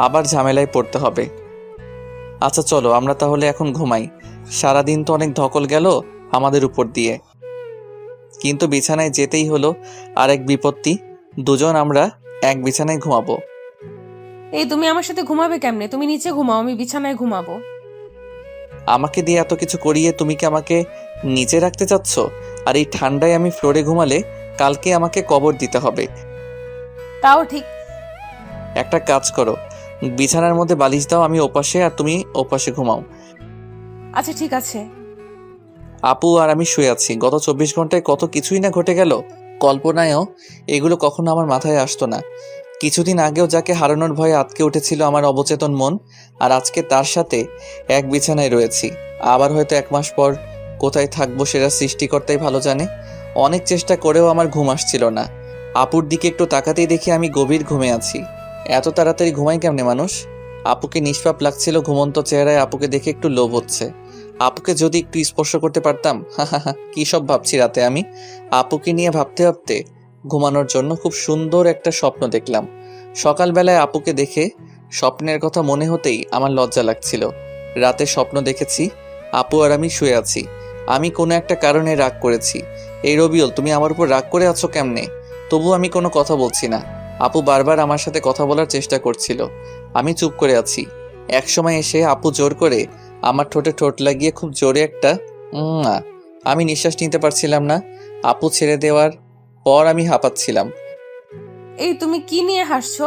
আবার ঝামেলায় পড়তে হবে। আচ্ছা চলো আমরা তাহলে এখন ঘুমাই। সারাদিন তো অনেক ধকল গেল আমাদের উপর দিয়ে, কিন্তু বিছানায় যেতেই হলো। আর এক বিপত্তি, দুজন আমরা এক বিছানায় ঘুমাবো। এই তুমি আমার সাথে ঘুমাবে কেমনে? তুমি নিচে ঘুমাও, আমি বিছানায় ঘুমাবো। আমাকে দিয়ে এত কিছু করিয়ে তুমি কি আমাকে নিচে রাখতে চাচ্ছ? আর এই ঠান্ডায় আমি ফ্লোরে ঘুমালে কালকে আমাকে কবর দিতে হবে। তাও ঠিক। একটা কাজ করো, বিছানার মধ্যে বালিশ দাও, আমি ওপাশে আর তুমি ওপাশে ঘুমাও। আচ্ছা ঠিক আছে। আপু আর আমি শুয়ে আছি। গত 24 ঘন্টায় কত কিছুই না ঘটে গেল। কল্পনায়ও এগুলো কখনো আমার মাথায় আসতো না। কিছুদিন আগেও যাকে হারানোর ভয়ে আটকে উঠেছিল আমার অবচেতন মন, আর আজকে তার সাথে এক বিছানায় রয়েছি। আবার হয়তো 1 মাস পর কোথায় থাকবো সেটা সৃষ্টিকর্তাই ভালো জানে। অনেক চেষ্টা করেও আমার ঘুম আসছিল না। আপুর দিকে একটু তাকাতেই দেখি আমি গভীর ঘুমে আছি। এত তাড়াতাড়ি ঘুমাই কেমনে মানুষ? আপুকে নিষ্পাপ লাগছিল ঘুমন্ত চেহারায়। আপুকে দেখে একটু লোভ হচ্ছে। আপুকে যদি একটু স্পর্শ করতে পারতাম। কি সব ভাবছি রাতে আমি। আপুকে নিয়ে ভাবতে ভাবতে ঘুমানোর জন্য খুব সুন্দর একটা স্বপ্ন দেখলাম। সকালবেলায় আপুকে দেখে স্বপ্নের কথা মনে হতেই আমার লজ্জা লাগছিল। রাতে স্বপ্ন দেখেছি আপু আর আমি শুয়ে আছি। আমি কোনো একটা কারণে রাগ করেছি। এই রবিউল, তুমি আমার উপর রাগ করে আছো কেমনে? তবু আমি কোনো কথা বলছি না। আপু বারবার আমার সাথে কথা বলার চেষ্টা করছিল। আমি চুপ করে আছি। একসময় এসে আপু জোর করে আমার ঠোঁটে ঠোঁট লাগিয়ে খুব জোরে একটা আমি নিঃশ্বাস নিতে পারছিলাম না। আপু ছেড়ে দেওয়ার পর আমি হাঁপাচ্ছিলাম। এই তুমি কি নিয়ে হাসছো?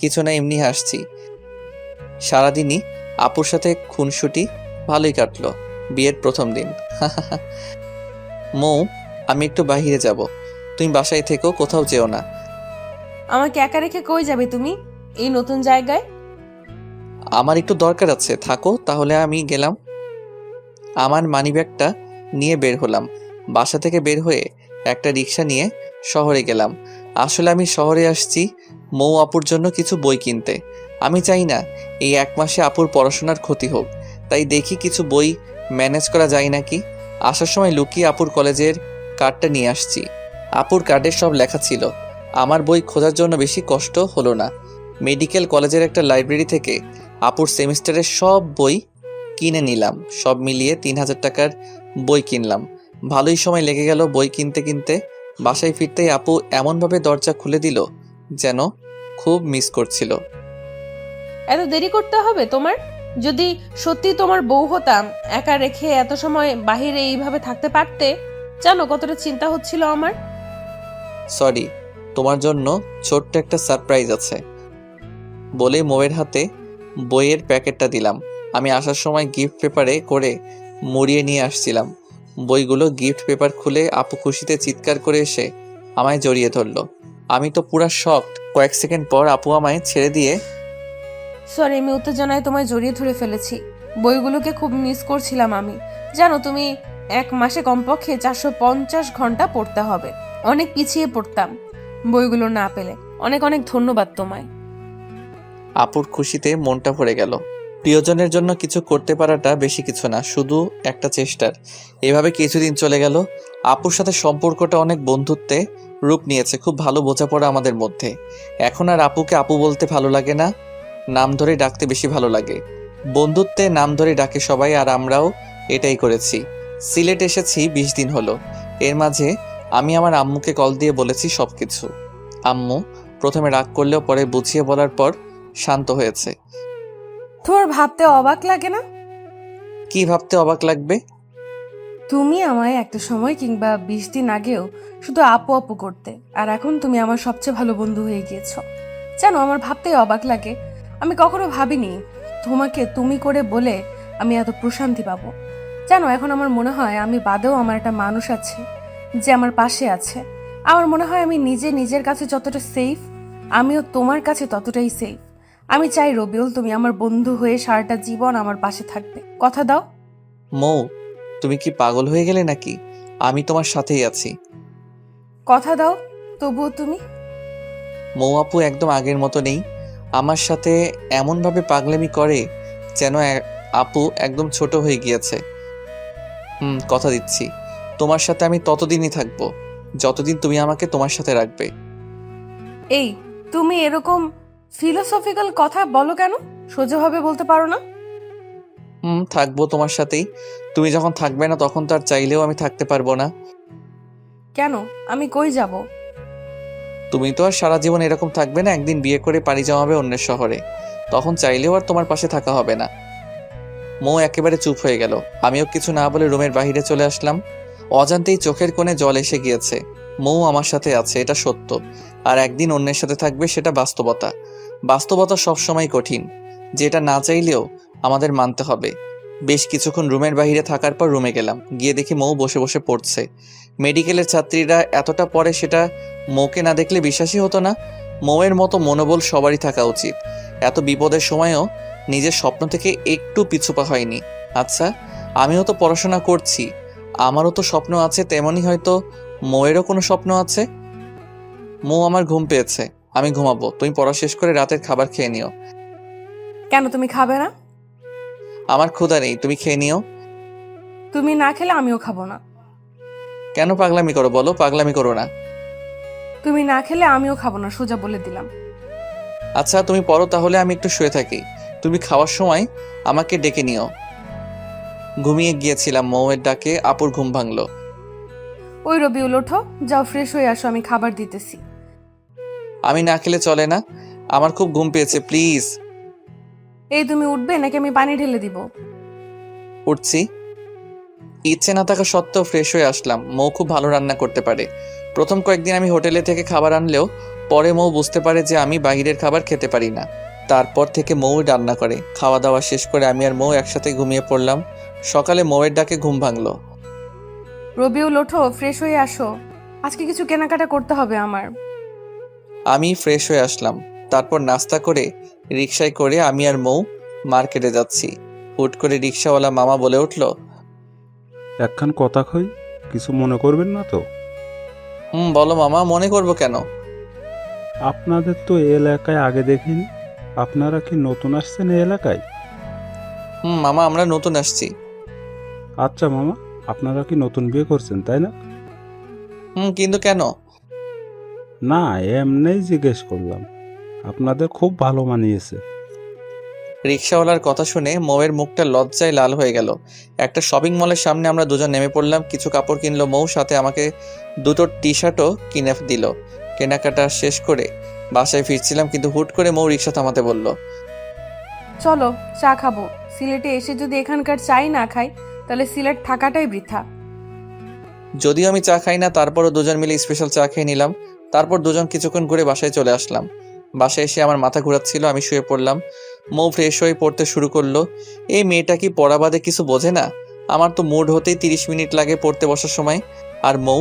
কিছু না, এমনি হাসছি। সারাদিনই আপুর সাথে খুনসুটি ভালোই কাটলো। বিয়ের প্রথম দিন। মৌ, আমি একটু বাইরে যাব, তুমি বাসায় থেকো, কোথাও যেও না। আমাকে একা রেখে কই যাবে তুমি এই নতুন জায়গায়? আমার একটু দরকার আছে, থাকো তাহলে। আমি গেলাম। আমার মানিব্যাগটা নিয়ে বের হলাম। বাসা থেকে বের হয়ে একটা রিক্সা নিয়ে শহরে গেলাম। আসলে আমি শহরে আসছি মৌ আপুর জন্য কিছু বই কিনতে। আমি চাই না এই 1 মাসে আপুর পড়াশোনার ক্ষতি হোক, তাই দেখি কিছু বই ম্যানেজ করা যায় নাকি। আসার সময় লুকিয়ে আপুর কলেজের কার্ডটা নিয়ে আসছি। আপুর কার্ডের সব লেখা ছিল। আমার বই খোঁজার জন্য বেশি কষ্ট হলো না। মেডিকেল কলেজের একটা লাইব্রেরি থেকে আপুর সেমিস্টারের সব বই কিনে নিলাম। সব মিলিয়ে 3,000 টাকার বই কিনলাম। ভালোই সময় লেগে গেল বই কিনতে কিনতে। বাসায় ফিরতেই আপু এমনভাবে দরজা খুলে দিল যেন খুব মিস করছিল। এত দেরি করতে হবে তোমার? যদি সত্যি তোমার বউ হতাম, একা রেখে এত সময় বাহিরে এইভাবে থাকতে পারতে? জানো কতটা চিন্তা হচ্ছিল আমার। সরি, তোমার জন্য ছোট্ট একটা সারপ্রাইজ আছে বলে মৌয়ের হাতে বইয়ের প্যাকেটটা দিলাম। আমি আসার সময় গিফট পেপারে করে মুড়িয়ে নিয়ে আসছিলাম। বইগুলো গিফট পেপার খুলে আপু খুশিতে চিৎকার করে এসে আমায় জড়িয়ে ধরলো। আমি তো পুরা শকড। কয়েক সেকেন্ড পর আপু আমায় ছেড়ে দিয়ে সরি, আমি উত্তেজনায় তোমায় জড়িয়ে ধরে ফেলেছি। বইগুলোকে খুব মিস করছিলাম আমি। জানো, তুমি 1 মাসে কমপক্ষে 450 ঘন্টা পড়তে হবে। অনেক পিছিয়ে পড়তাম বইগুলো না পেলে। অনেক অনেক ধন্যবাদ তোমায়। আপুর খুশিতে মনটা ভরে গেল। প্রিয়জনের জন্য কিছু করতে পারাটা বেশি কিছু না, শুধু একটা চেষ্টার। এভাবে কিছুদিন চলে গেল। আপুর সাথে সম্পর্কটা অনেক বন্ধুত্বে রূপ নিয়েছে। খুব ভালো বোঝাপড়া আমাদের মধ্যে। এখন আর আপুকে আপু বলতে ভালো লাগে না, নাম ধরে ডাকতে বেশি ভালো লাগে। বন্ধুত্বে নাম ধরে ডাকে সবাই, আর আমরাও এটাই করেছি। সিলেট এসেছি 20 দিন হলো। এর মাঝে আমি আমার আম্মুকে কল দিয়ে বলেছি সবকিছু। আম্মু প্রথমে রাগ করলেও পরে বুঝিয়ে বলার পর শান্ত হয়েছে। তোমার ভাবতে অবাক লাগে না? কি ভাবতে অবাক লাগবে? তুমি আমায় একটা সময় কিংবা 20 দিন আগেও শুধু আপু আপু করতে, আর এখন তুমি আমার সবচেয়ে ভালো বন্ধু হয়ে গিয়েছো। জানো, আমার ভাবতেই অবাক লাগে। আমি কখনো ভাবিনি তোমাকে তুমি করে বলে আমি এত প্রশান্তি পাবো। জানো, এখন আমার মনে হয় আমি বাদেও আমার একটা মানুষ আছে যে আমার পাশে আছে। আমার মনে হয় আমি নিজের কাছে যতটা সেফ, আমিও তোমার কাছে ততটাই সেফ। আমি চাই রবিউল, তুমি আমার বন্ধু হয়ে সারাটা জীবন আমার পাশে থাকবে। কথা দাও। মৌ, তুমি কি পাগল হয়ে গেলে নাকি? আমি তোমার সাথেই আছি। কথা দাও তবুও তুমি। মৌ আপু একদম আগের মতো নেই। আমার সাথে এমনভাবে পাগলামি করে যেন আপু একদম ছোট হয়ে গিয়েছে। কথা দিচ্ছি, তোমার সাথে আমি ততদিনই থাকবো যতদিন তুমি আমাকে তোমার সাথে রাখবে। এই, তুমি এরকম ফিলোসফিক্যাল কথা বলো কেন? সোজাভাবে বলতে পারো না? থাকবো তোমার সাথেই। তুমি যখন থাকবে না তখন তো আর চাইলেও আমি থাকতে পারবো না। কেন? আমি কই যাব? তুমি তো আর সারা জীবন এরকম থাকবে না। একদিন বিয়ে করে পাড়ি জমাবে অন্যের শহরে, তখন চাইলেও আর তোমার পাশে থাকা হবে না। মৌ একেবারে চুপ হয়ে গেল। আমিও কিছু না বলে রুমের বাইরে চলে আসলাম। অজান্তেই চোখের কোণে জল এসে গিয়েছে। মৌ আমার সাথে আছে, এটা সত্য। আর একদিন অন্যের সাথে থাকবে, সেটা বাস্তবতা। বাস্তবতা সবসময় কঠিন, যেটা না চাইলেও আমাদের মানতে হবে। বেশ কিছুক্ষণ রুমের বাইরে থাকার পর রুমে গেলাম। গিয়ে দেখি মৌ বসে বসে পড়ছে। মেডিকেলের ছাত্রীরা এতটা পড়ে, সেটা মৌকে না দেখলে বিশ্বাসই হতো না। মৌয়ের মতো মনোবল সবারই থাকা উচিত। এত বিপদের সময়ও নিজের স্বপ্ন থেকে একটু পিছুপা হয়নি। আচ্ছা, আমিও তো পড়াশোনা করছি, আমারও তো স্বপ্ন আছে। তেমনই হয়তো মৌয়েরও কোনো স্বপ্ন আছে। মৌ, আমার ঘুম পেয়েছে, আমি ঘুমাবো। তুমি পড়া শেষ করে রাতের খাবার খেয়ে নিও। কেন, তুমি খাবে না? আমার ক্ষুধা নেই, তুমি খেয়ে নিও। তুমি না খেলে আমিও খাবো না। কেন পাগলামি করো বলো? পাগলামি করো না। তুমি না খেলে আমিও খাবো না, সোজা বলে দিলাম। আচ্ছা তুমি পড়ো তাহলে, আমি একটু শুয়ে থাকি। তুমি খাওয়ার সময় আমাকে ডেকে নিও। ঘুমিয়ে গিয়েছিলাম, মৌয়ের ডাকে আপুর ঘুম ভাঙলো। ওই রবিউল, ওঠো, যাও ফ্রেশ হয়ে আসো, আমি খাবার দিতেছি। আমি না খেলে চলে না, আমার খুব ঘুম পেয়েছে, প্লিজ। এই, তুমি উঠবে নাকি আমি পানি ঢেলে দিব? উঠছি। ইচ্ছে না থাকা সত্ত্বেও ফ্রেশ হয়ে আসলাম। মৌ খুব ভালো রান্না করতে পারে। প্রথম কয়েকদিন আমি হোটেলে থেকে খাবার আনলেও পরে মৌ বুঝতে পারে যে আমি বাইরের খাবার খেতে পারি না। তারপর থেকে মৌ রান্না করে। খাওয়া দাওয়া শেষ করে আমি আর মৌ একসাথে ঘুমিয়ে পড়লাম। সকালে মৌয়ের ডাকে ঘুম ভাঙলো। রবিউল, ওঠো, ফ্রেশ হয়ে আসো, আজকে কিছু কেনাকাটা করতে হবে আমার। আমি ফ্রেশ হয়ে আসলাম। তারপর নাস্তা করে রিকশায় করে আমি আর মৌ মার্কেটে যাচ্ছি। হুট করে রিকশাওয়ালা মামা বলে উঠল, একখান কথা কই, কিছু মনে করবেন না তো? বলো মামা, মনে করবো কেন? আপনাদের তো এই এলাকায় আগে দেখিনি। আপনারা কি নতুন আসছেন এই এলাকায়? মামা, আমরা নতুন আসছি। আচ্ছা মামা, আপনারা কি নতুন বিয়ে করছেন তাই না? কিন্তু কেন? না, এমনিই জিজ্ঞেস করলাম। আপনাদের খুব ভালো মানিয়েছে। রিক্সাওয়ালার কথা শুনে মৌয়ের মুখটা লজ্জায় লাল হয়ে গেল। একটা শপিং মলের সামনে আমরা দুজন নেমে পড়লাম। কিছু কাপড় কিনলো মৌ, সাথে আমাকে দুটো টি শার্টও কিনে দিল। কেনাকাটা শেষ করে বাসায় ফিরছিলাম, কিন্তু হুট করে মৌ রিক্সা থামাতে বলল। চলো চা খাবো। সিলেটে এসে যদি এখানকার চাই না খাই তাহলে সিলেট থাকাটাই বৃথা। যদিও আমি চা খাই না, তারপরও দুজন মিলে স্পেশাল চা খেয়ে নিলাম। তারপর দুজন কিছুক্ষণ ঘুরে বাসায় চলে আসলাম। বাসায় এসে আমার মাথা ঘোরাচ্ছিল, আমি শুয়ে পড়লাম। মৌ ফ্রেশ হয়ে পড়তে শুরু করলো। এই মেয়েটা কি পড়া বাদে কিছু বোঝে না? আমার তো মুড হতেই 30 মিনিট লাগে পড়তে বসার সময়, আর মৌ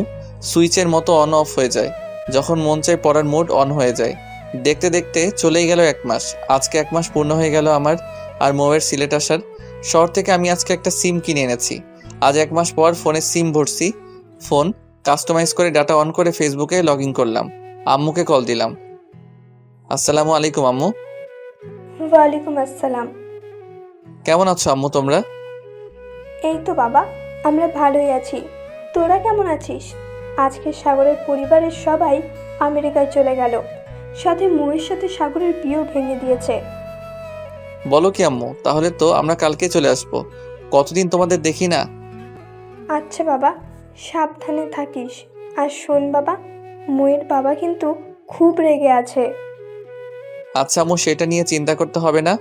সুইচের মতো অন অফ হয়ে যায়। যখন মন চায় পড়ার মুড অন হয়ে যায়। দেখতে দেখতে চলেই গেল 1 মাস। আজকে 1 মাস পূর্ণ হয়ে গেল আমার আর মৌয়ের সিলেট আসার। শহর থেকে আমি আজকে একটা সিম কিনে এনেছি। আজ 1 মাস পর ফোনে সিম ভরছি। ফোন কাস্টমাইজ করে ডাটা অন করে ফেসবুকে লগ ইন করলাম। আম্মুকে কল দিলাম। আসসালামু আলাইকুম আম্মু। ওয়ালাইকুম আসসালাম। কেমন আছো আম্মু তোমরা? এই তো বাবা, আমরা ভালোই আছি। তোরা কেমন আছিস? আজকে সাগরের পরিবারের সবাই আমেরিকায় চলে গেল, সাথে মৌয়ের সাথে সাগরের বিয়েও ভেঙে দিয়েছে। বলো কি আম্মু, তাহলে তো আমরা কালকে চলে আসবো। কতদিন তোমাদের দেখি না। আচ্ছা বাবা, সাবধানে থাকিস। আর শোন বাবা, মৌয়ের বাবা কিন্তু খুব রেগে আছে। আচ্ছা আম্মু, সেটা নিয়ে চিন্তা করতে হবে না,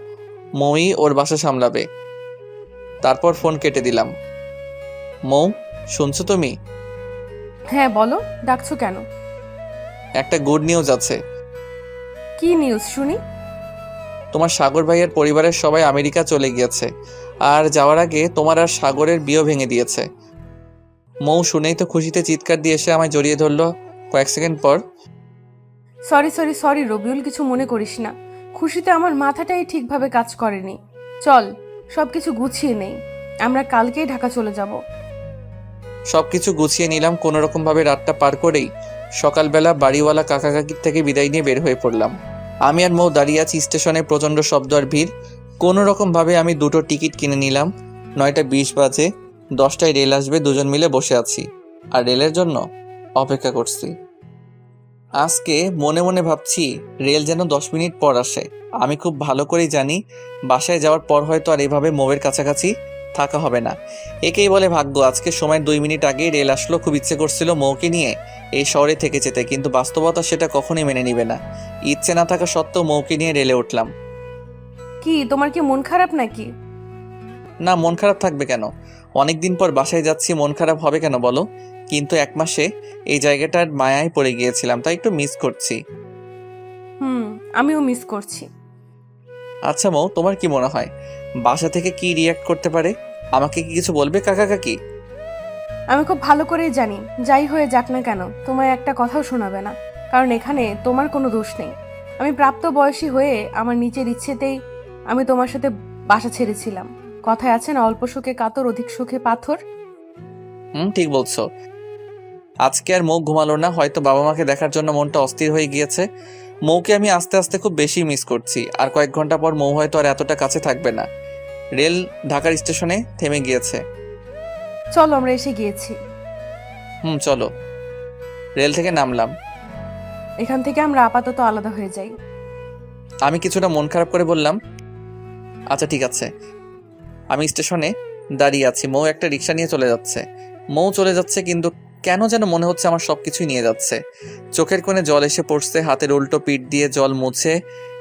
মৌই ওর বাসা সামলাবে। তারপর ফোন কেটে দিলাম। মৌ, শুনছো তুমি? হ্যাঁ বলো, ডাকছো কেন? একটা গুড নিউজ আছে। কি নিউজ শুনি? তোমার সাগর ভাইয়ের পরিবারের সবাই আমেরিকা চলে গিয়েছে, আর যাওয়ার আগে তোমার আর সাগরের বিয়ে ভেঙে দিয়েছে। মৌ শুনেই তো খুশিতে চিৎকার দিয়ে এসে আমায় জড়িয়ে ধরলো। কয়েক সেকেন্ড পর, সরি রবিউল, কিছু মনে করিস না। খুশিতে আমার মাথাটাই ঠিকভাবে কাজ করেনি। চল সবকিছু গুছিয়ে নেই, আমরা কালকেই ঢাকা চলে যাব। সবকিছু গুছিয়ে নিলাম। কোনো রকম ভাবে রাতটা পার করেই সকালবেলা বাড়িওয়ালা কাকা কাকির থেকে বিদায় নিয়ে বের হয়ে পড়লাম। আমি আর মৌ দাঁড়িয়ে আছি স্টেশনে, প্রচন্ড শব্দ আর ভিড়। কোনো রকম ভাবে আমি দুটো টিকিট কিনে নিলাম। 9টা 20 বাজে, 10টায় রেল আসবে। দুজন মিলে বসে আছি আর রেলের জন্য অপেক্ষা করছি। আজকে মনে মনে ভাবছি রেল যেন 10 মিনিট পর আসে। আমি খুব ভালো করেই জানি বাসায় যাওয়ার পর হয়তো আর এভাবে মৌয়ের কাছাকাছি থাকা হবে না। একেই বলে ভাগ্য। আজকে সময় 2 মিনিট আগেই রেল আসলো। খুব ইচ্ছে করছিল মৌকে নিয়ে এই শহরে থেকে যেতে, কিন্তু বাস্তবতা সেটা কখনোই মেনে নিবে না। ইচ্ছে না থাকা সত্ত্বেও মৌকে নিয়ে রেলে উঠলাম। কি তোমার কি মন খারাপ নাকি? না, মন খারাপ থাকবে কেন? অনেকদিন পর বাসায় যাচ্ছি, মন খারাপ হবে কেন বলো? কিন্তু 1 মাসে এই জায়গাটার মায়ায় পড়ে গিয়েছিলাম, তাই একটু মিস করছি। আমিও মিস করছি। আচ্ছা মৌ, তোমার কি মনে হয় বাসা থেকে কি রিয়াক্ট করতে পারে? আমাকে কি কিছু বলবে কাকা কাকি? আমি খুব ভালো করেই জানি, যাই হয়ে যাক না কেন তোমায় একটা কথাও শোনাবে না, কারণ এখানে তোমার কোনো দোষ নেই। আমি প্রাপ্তবয়স্ী হয়ে আমার নিজের ইচ্ছেতেই আমি তোমার সাথে বাসা ছেড়েছিলাম। কথায় আছে না, অল্প সুখে কাতর অধিক সুখে পাথর। ঠিক বলছো। আজকে আর মৌ ঘুমালো না, হয়তো বাবা মাকে দেখার জন্য মনটা অস্থির হয়ে গিয়েছে। মৌকে আমি আস্তে আস্তে খুব বেশি মিস করছি। আর কয়েক ঘন্টা পর মৌ হয়তো আর এতটা কাছে থাকবে না। রেল ঢাকার স্টেশনে থেমে গিয়েছে। চলো, আমরা এসে গিয়েছি। চলো। রেল থেকে নামলাম। এখান থেকে আমরা আপাতত আলাদা হয়ে যাই। আমি কিছুটা মন খারাপ করে বললাম, আচ্ছা ঠিক আছে। আমি স্টেশনে দাঁড়িয়ে আছি, মৌ একটা রিক্সা নিয়ে চলে যাচ্ছে। মৌ চলে যাচ্ছে, কিন্তু কেন যেন মনে হচ্ছে আমার সবকিছুই নিয়ে যাচ্ছে। চোখের কোণে জল এসে পড়ছে, হাতের উল্টো পিঠ দিয়ে জল মুছে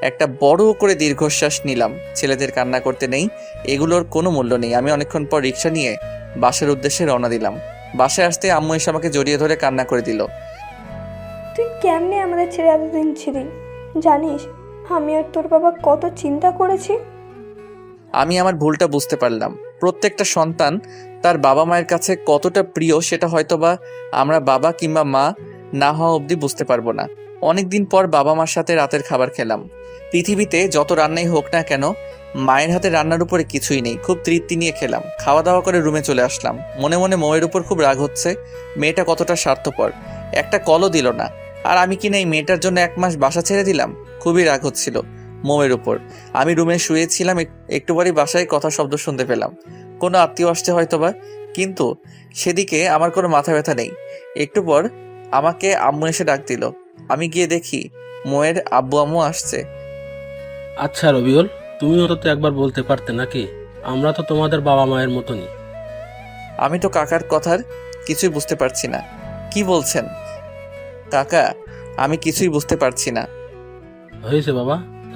একটা বড় করে দীর্ঘশ্বাস নিলাম। ছেলেদের কান্না করতে নেই, এগুলোর কোনো মূল্য নেই। আমি অনেকক্ষণ পর রিক্সা নিয়ে বাসার উদ্দেশ্যে রওনা দিলাম। বাসায় আসতে আম্মু এসে আমাকে জড়িয়ে ধরে কান্না করে দিল। তুই কেমনে আমাদের ছেড়ে এতদিন ছিলি? জানিস আমি আর তোর বাবা কত চিন্তা করেছি। আমি আমার ভুলটা বুঝতে পারলাম। প্রত্যেকটা সন্তান তার বাবা মায়ের কাছে কতটা প্রিয় সেটা হয়তোবা আমরা বাবা কিংবা মা না হওয়া অবধি বুঝতে পারবো না। অনেকদিন পর বাবা মার সাথে রাতের খাবার খেলাম। পৃথিবীতে যত রান্নাই হোক না কেন, মায়ের হাতে রান্নার উপরে কিছুই নেই। খুব তৃপ্তি নিয়ে খেলাম, খাওয়া দাওয়া করে রুমে চলে আসলাম। মনে মনে মৌয়ের উপর খুব রাগ হচ্ছে। মেয়েটা কতটা স্বার্থপর, একটা কলও দিল না। আর আমি কিনা এই মেয়েটার জন্য 1 মাস বাসা ছেড়ে দিলাম। খুবই রাগ হচ্ছিল মৌয়ের উপর। আমি রুমে শুয়েছিলাম, একটু পরই বাসায় কথা শব্দ শুনতে পেলাম। কোনো আত্মীয় আসছে হয়তোবা। কিন্তু সেদিকে আমার কোনো মাথা ব্যথা নেই। একটু পর আমাকে আম্মু এসে ডাক দিল। আমি গিয়ে দেখি মোয়ের আব্বু আম্মু আসছে। আচ্ছা রবিউল, তুমিও তো একবার বলতে পারতে নাকি? আমরা তো তোমাদের বাবা মায়ের মতনই। আমি তো কাকার কথার কিছুই বুঝতে পারছি না। কি বলছেন কাকা? আমি কিছুই বুঝতে পারছি না। হয়েছে বাবা,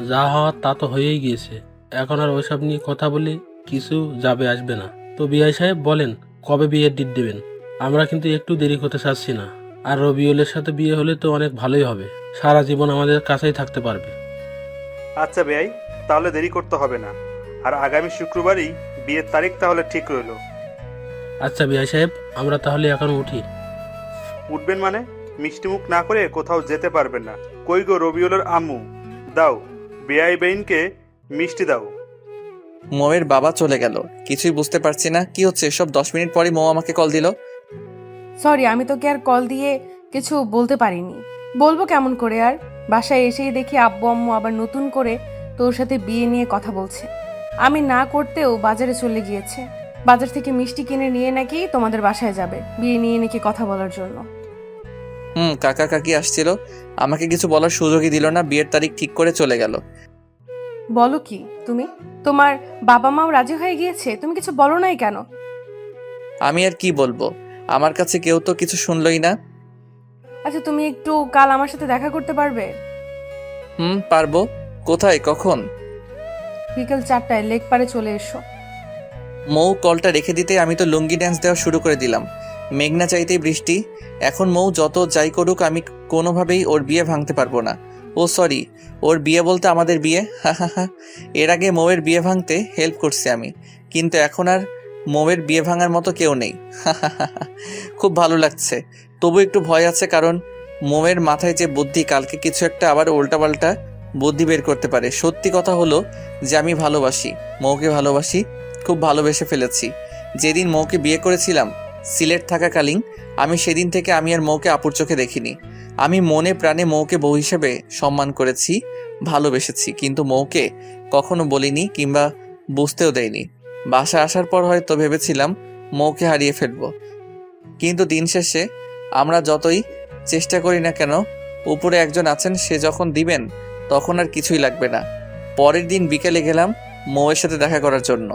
যা হওয়ার তা তো হয়েই গিয়েছে। এখন আর ওইসব নিয়ে কথা বলি কিছু যাবে আসবে না। তো বিআই সাহেব বলেন কবে বিয়ের ডেট দেবেন? আমরা কিন্তু একটু দেরি করতে চাচ্ছি না। আর রবিউলের সাথে বিয়ে হলে তো অনেক ভালোই হবে, সারা জীবন আমাদের কাছেই থাকতে পারবে। আচ্ছা বেয়াই, তাহলে দেরি করতে হবে না। আর আগামী শুক্রবারই বিয়ের তারিখ তাহলে ঠিক রইল। আচ্ছা বিআই সাহেব, আমরা তাহলে এখন উঠি। উঠবেন মানে? মিষ্টিমুখ না করে কোথাও যেতে পারবেন না। কই গো রবিউলের আম্মু, দাও বেয়াই বেইনকে মিষ্টি দাও। মোয়ের বাবা চলে গেল। কিছুই বুঝতে পারছি না কি হচ্ছে। সব 10 মিনিট পরই মৌ আমাকে কল দিল। সরি, আমি তোকে আর কল দিয়ে কিছু বলতে পারিনি। বলবো কেমন করে আর? বাসায় এসেই দেখি আব্বু আম্মু আবার নতুন করে তোর সাথে বিয়ে নিয়ে কথা বলছে। আমি না করতেও বাজারে চলে গিয়েছে। বাজার থেকে মিষ্টি কিনে নিয়ে নাকি তোমাদের বাসায় যাবে, বিয়ে নিয়ে নাকি কথা বলার জন্য। কাকা কাকি আসছিল, আমাকে কিছু বলার সুযোগই দিল না। বিয়ের তারিখ ঠিক করে চলে গেল। বলো কি তুমি? তোমার বাবা মাও রাজি হয়ে গিয়েছে, তুমি কিছু বলো নাই কেন? আমি আর কি বলবো, আমার কাছে কেউ তো কিছু শুনলই না। আচ্ছা, তুমি একটু কাল আমার সাথে দেখা করতে পারবে? পারবো। কোথায়, কখন? বিকেল 4টায় লেক পারে চলে এসো। মৌ কলটা রেখে দিতে আমি তো লুঙ্গি ড্যান্স দেওয়া শুরু করে দিলাম। মেঘনা চাইতেই বৃষ্টি। এখন মৌ যত যাই করুক, আমি কোনোভাবেই ওর বিয়ে ভাঙতে পারবো না। ও সরি, ওর বিয়ে বলতে আমাদের বিয়ে। এর আগে মৌয়ের বিয়ে ভাঙতে হেল্প করছি আমি, কিন্তু এখন আর মৌয়ের বিয়ে ভাঙার মতো কেউ নেই। খুব ভালো লাগছে, তবু একটু ভয় আছে, কারণ মৌয়ের মাথায় যে বুদ্ধি, কালকে কিছু একটা আবার উল্টাপাল্টা বুদ্ধি বের করতে পারে। সত্যি কথা হলো যে আমি ভালোবাসি, মৌকে ভালোবাসি, খুব ভালোবেসে ফেলেছি। যেদিন মৌকে বিয়ে করেছিলাম সিলেট থাকাকালীন, আমি সেদিন থেকে আমি আর মৌকে আপুর চোখে দেখিনি। আমি মনে প্রাণে মৌকে বউ হিসেবে সম্মান করেছি, ভালোবেসেছি, কিন্তু মৌকে কখনো বলিনি কিংবা বুঝতেও দেয়নি। বাসা আসার পর হয়তো ভেবেছিলাম মৌকে হারিয়ে ফেলবো, কিন্তু দিন শেষে আমরা যতই চেষ্টা করি না কেন, উপরে একজন আছেন, সে যখন দিবেন তখন আর কিছুই লাগবে না। পরের দিন বিকেলে গেলাম মৌয়ের সাথে দেখা করার জন্য।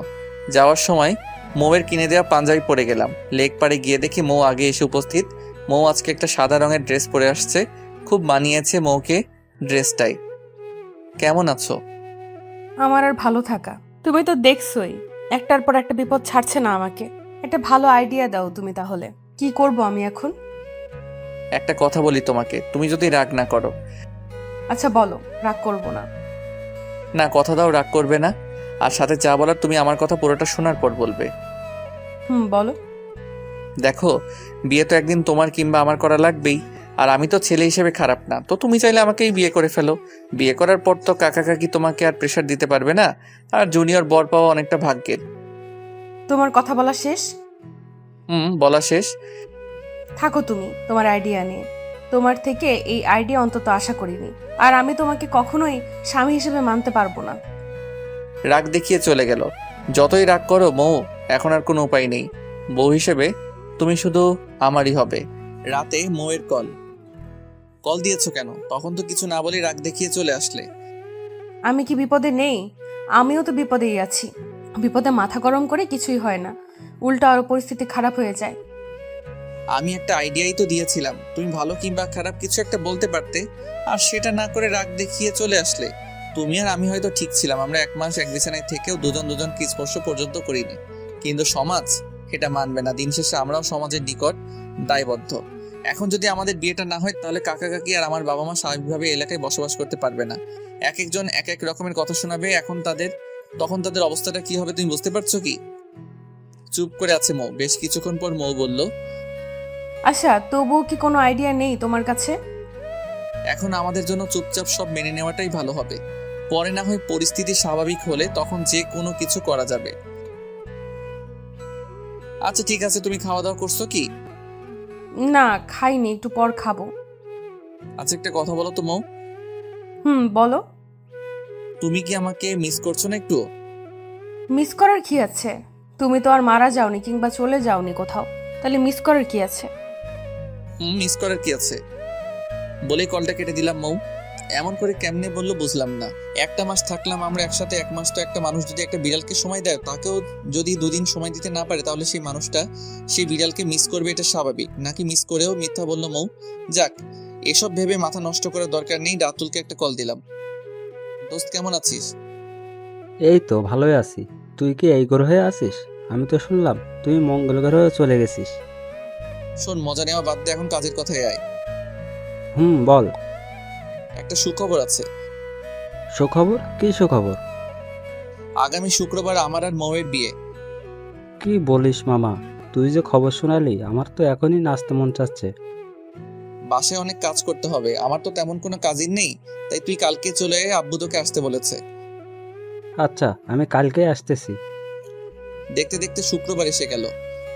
যাওয়ার সময় মৌয়ের কিনে দেওয়া পাঞ্জাবি পরে গেলাম। লেক পাড়ে গিয়ে দেখি মৌ আগে এসে উপস্থিত। মৌ আজকে একটা সাদা রঙের ড্রেস পরে আসছে, খুব মানিয়েছে মৌকে ড্রেসটাই। কেমন আছো? আমার আর ভালো থাকা, তুমি তো দেখছোই একটার পর একটা বিপদ ছাড়ছে না আমাকে। একটা ভালো আইডিয়া দাও তুমি, তাহলে কি করব আমি এখন? একটা কথা বলি তোমাকে, তুমি যদি রাগ না করো। আচ্ছা বলো, রাগ করব না। না, কথা দাও রাগ করবে না। আর সাথে যা বলার তুমি আমার কথা পুরোটা শোনার পর বলবে। বলো। দেখো, বিয়ে তো একদিন তোমার কিংবা আমার করা লাগবেই। আর আমি তো ছেলে হিসেবে খারাপ না, তো তুমি চাইলে আমাকেই বিয়ে করে ফেলো। বিয়ে করার পর তো কাকা কাকি তোমাকে আর প্রেশার দিতে পারবে না। আর জুনিয়র বর পাওয়া অনেকটা ভাগ্যের। তোমার কথা বলা শেষ? বলা শেষ। থাকো তুমি তোমার আইডিয়া নিয়ে। তোমার থেকে এই আইডিয়া অন্তত আশা করিনি। আর আমি তোমাকে কখনোই স্বামী হিসেবে মানতে পারবো না। রাগ দেখিয়ে চলে গেল। যতই রাগ করো মৌ, এখন আর কোনো উপায় নেই। বউ হিসেবে তুমি শুধু আমারই হবে। রাতে মৌয়ের কল দিয়েছো কেন? তখন তো কিছু না বলে রাগ দেখিয়ে চলে আসলে। আমি কি বিপদে নেই? আমিও তো বিপদেই আছি। বিপদে মাথা গরম করে কিছুই হয় না, উল্টা আরো পরিস্থিতি খারাপ হয়ে যায়। আমি একটা আইডিয়াই তো দিয়েছিলাম, তুমি ভালো কিংবা খারাপ কিছু একটা বলতে পারতে, আর সেটা না করে রাগ দেখিয়ে চলে আসলে। তুমি আর আমি হয়তো ঠিক ছিলাম, আমরা 1 মাস এক বিছানায় থেকেও দুজনকে স্পর্শ পর্যন্ত করিনি, কিন্তু সমাজ এটা মানবে না। দিন শেষে আমরাও সমাজের নিকট দায়বদ্ধ। এখন যদি আমাদের বিয়েটা না হয়, তাহলে কাকা কাকি আর আমার বাবা মা স্বাভাবিকভাবে এলাকায় বসবাস করতে পারবে না। এক একজন এক এক রকমের কথা শোনাবে। তখন তাদের অবস্থাটা কি হবে তুমি বুঝতে পারছো কি? চুপ করে আছে মৌ। বেশ কিছুক্ষণ পর মৌ বলল, আচ্ছা, তবুও কি কোনো আইডিয়া নেই তোমার কাছে? এখন আমাদের জন্য চুপচাপ সব মেনে নেওয়াটাই ভালো হবে। পরে না হয় পরিস্থিতি স্বাভাবিক হলে তখন যে কোনো কিছু করা যাবে। আচ্ছা ঠিক আছে, তুমি খাওয়া দাওয়া করছো কি? না, খাইনি, একটু পর খাবো। আচ্ছা একটা কথা বলো তো মৌ। বলো। তুমি কি আমাকে মিস করছো না একটু? মিস করার কি আছে? তুমি তো আর মারা যাওনি কিংবা চলে যাওনি কোথাও, তাহলে মিস করার কি আছে? মিস করার কি আছে বলেই কলটা কেটে দিলাম মৌ। এমন করে কেমনে বললো বুঝলাম না। একটা মাস থাকলাম আমরা একসাথে, এক মাস তো একটা মানুষ যদি একটা বিড়ালকে সময় দেয়, তাকেও যদি দুদিন সময় দিতে না পারে, তাহলে সেই মানুষটা সেই বিড়ালকে মিস করবে, এটা স্বাভাবিক নাকি? মিস করেও মিথ্যা বললো মৌ। যাক, এসব ভেবে মাথা নষ্ট করার দরকার নেই। রাতুলকে একটা কল দিলাম। দোস্ত কেমন আছিস? এই তো ভালোই আছি। তুই কি এই গ্রহে আছিস? আমি তো শুনলাম তুই মঙ্গল গ্রহে চলে গেছিস। শোন, মজা নেওয়া বাদ দে, এখন কাজের কথায় আয়। বল। একটা সুখবর আছে। সুখবর? কি সুখবর? আগামী শুক্রবার আমার আর মৌয়ের বিয়ে। কি বলিস মামা, তুই যে খবর শোনালি আমার তো এখনই নাচতে মন চাচ্ছে। বাসায় অনেক কাজ করতে হবে, আমার তো তেমন কোনো কাজই নেই, তাই তুই কালকে চলে আয়, আব্বু তোকে আসতে বলেছে। আচ্ছা, আমি কালকে আসতেছি। দেখতে দেখতে শুক্রবার এসে গেল।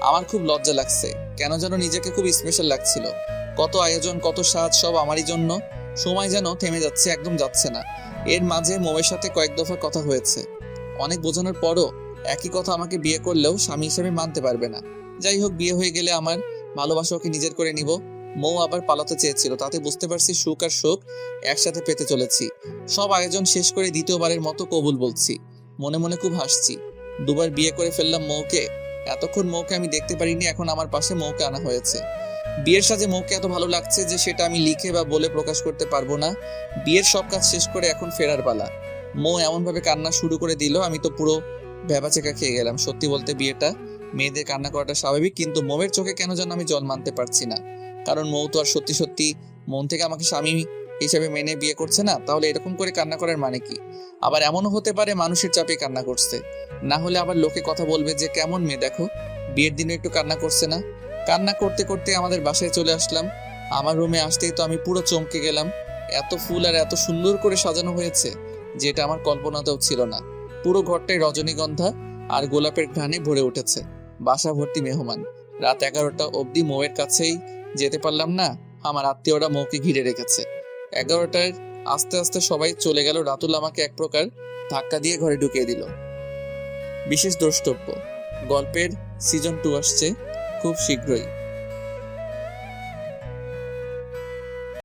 আমার খুব লজ্জা লাগছে, কেন যেন নিজেকে খুব স্পেশাল লাগছিল। কত আয়োজন, কত সাজ, সব আমারই জন্য। সময় যেন থেমে যাচ্ছে, একদম যাচ্ছে না। এর মাঝে মৌয়ের সাথে কয়েক দফা কথা হয়েছে। অনেক বোঝানোর পরও একই কথা, আমাকে বিয়ে করলেও স্বামী হিসেবে মানতে পারবে না। যাই হোক, বিয়ে হয়ে গেলে আমার ভালোবাসা ওকে নিজের করে নিব। মৌ আবার পালাতে চেয়েছিল, তাতে বুঝতে পারছি সুখ আর শোক একসাথে পেতে চলেছি। সব আয়োজন শেষ করে দ্বিতীয়বারের মতো কবুল বলছি। মনে মনে খুব হাসছি। দুবার বিয়ে করে ফেললাম মৌকে। এতক্ষণ মৌকে আমি দেখতে পারিনি, এখন আমার পাশে মৌকে আনা হয়েছে। বিয়ের সাথে মৌকে এত ভালো লাগছে যে সেটা আমি লিখে বা বলে প্রকাশ করতে পারবো না। বিয়ের সব কাজ শেষ করে এখন ফেরার পালা। মৌ এমন ভাবে কান্না শুরু করে দিল, আমি তো পুরো ভ্যাবাচেকা খেয়ে গেলাম। সত্যি বলতে বিয়েটা, মেয়েদের কান্না করাটা স্বাভাবিক, কিন্তু মৌয়ের চোখে কেন যেন আমি জল মানতে পারছি না। কারণ মৌ তো আর সত্যি সত্যি মন থেকে আমাকে স্বামী হিসেবে মেনে বিয়ে করছে না। তাহলে এরকম করে কান্না করার মানে কি? আবার এমনও হতে পারে মানুষের চাপে কান্না করছে, না হলে আবার লোকে কথা বলবে যে কেমন মেয়ে দেখো, বিয়ের দিনে একটু কান্না করছে না। কান্না করতে করতে আমাদের বাসায় চলে আসলাম। আমার রুমে আসতেই তো আমি পুরো চমকে গেলাম। এত ফুল আর এত সুন্দর করে সাজানো হয়েছে, যেটা আমার কল্পনাতেও ছিল না। পুরো ঘরটায় রজনীগন্ধা আর গোলাপের ঘ্রাণে ভরে উঠেছে। বাসা ভর্তি মেহমান। রাত 11টা অবধি মৌয়ের কাছেই যেতে পারলাম না, আমার আত্মীয়রা মৌকে ঘিরে রেখেছে। 11টায় আস্তে আস্তে সবাই চলে গেল। রাতুল আমাকে এক প্রকার ধাক্কা দিয়ে ঘরে ঢুকিয়ে দিল। বিশেষ দ্রষ্টব্য, গল্পের সিজন 2 আসছে খুব শীঘ্রই।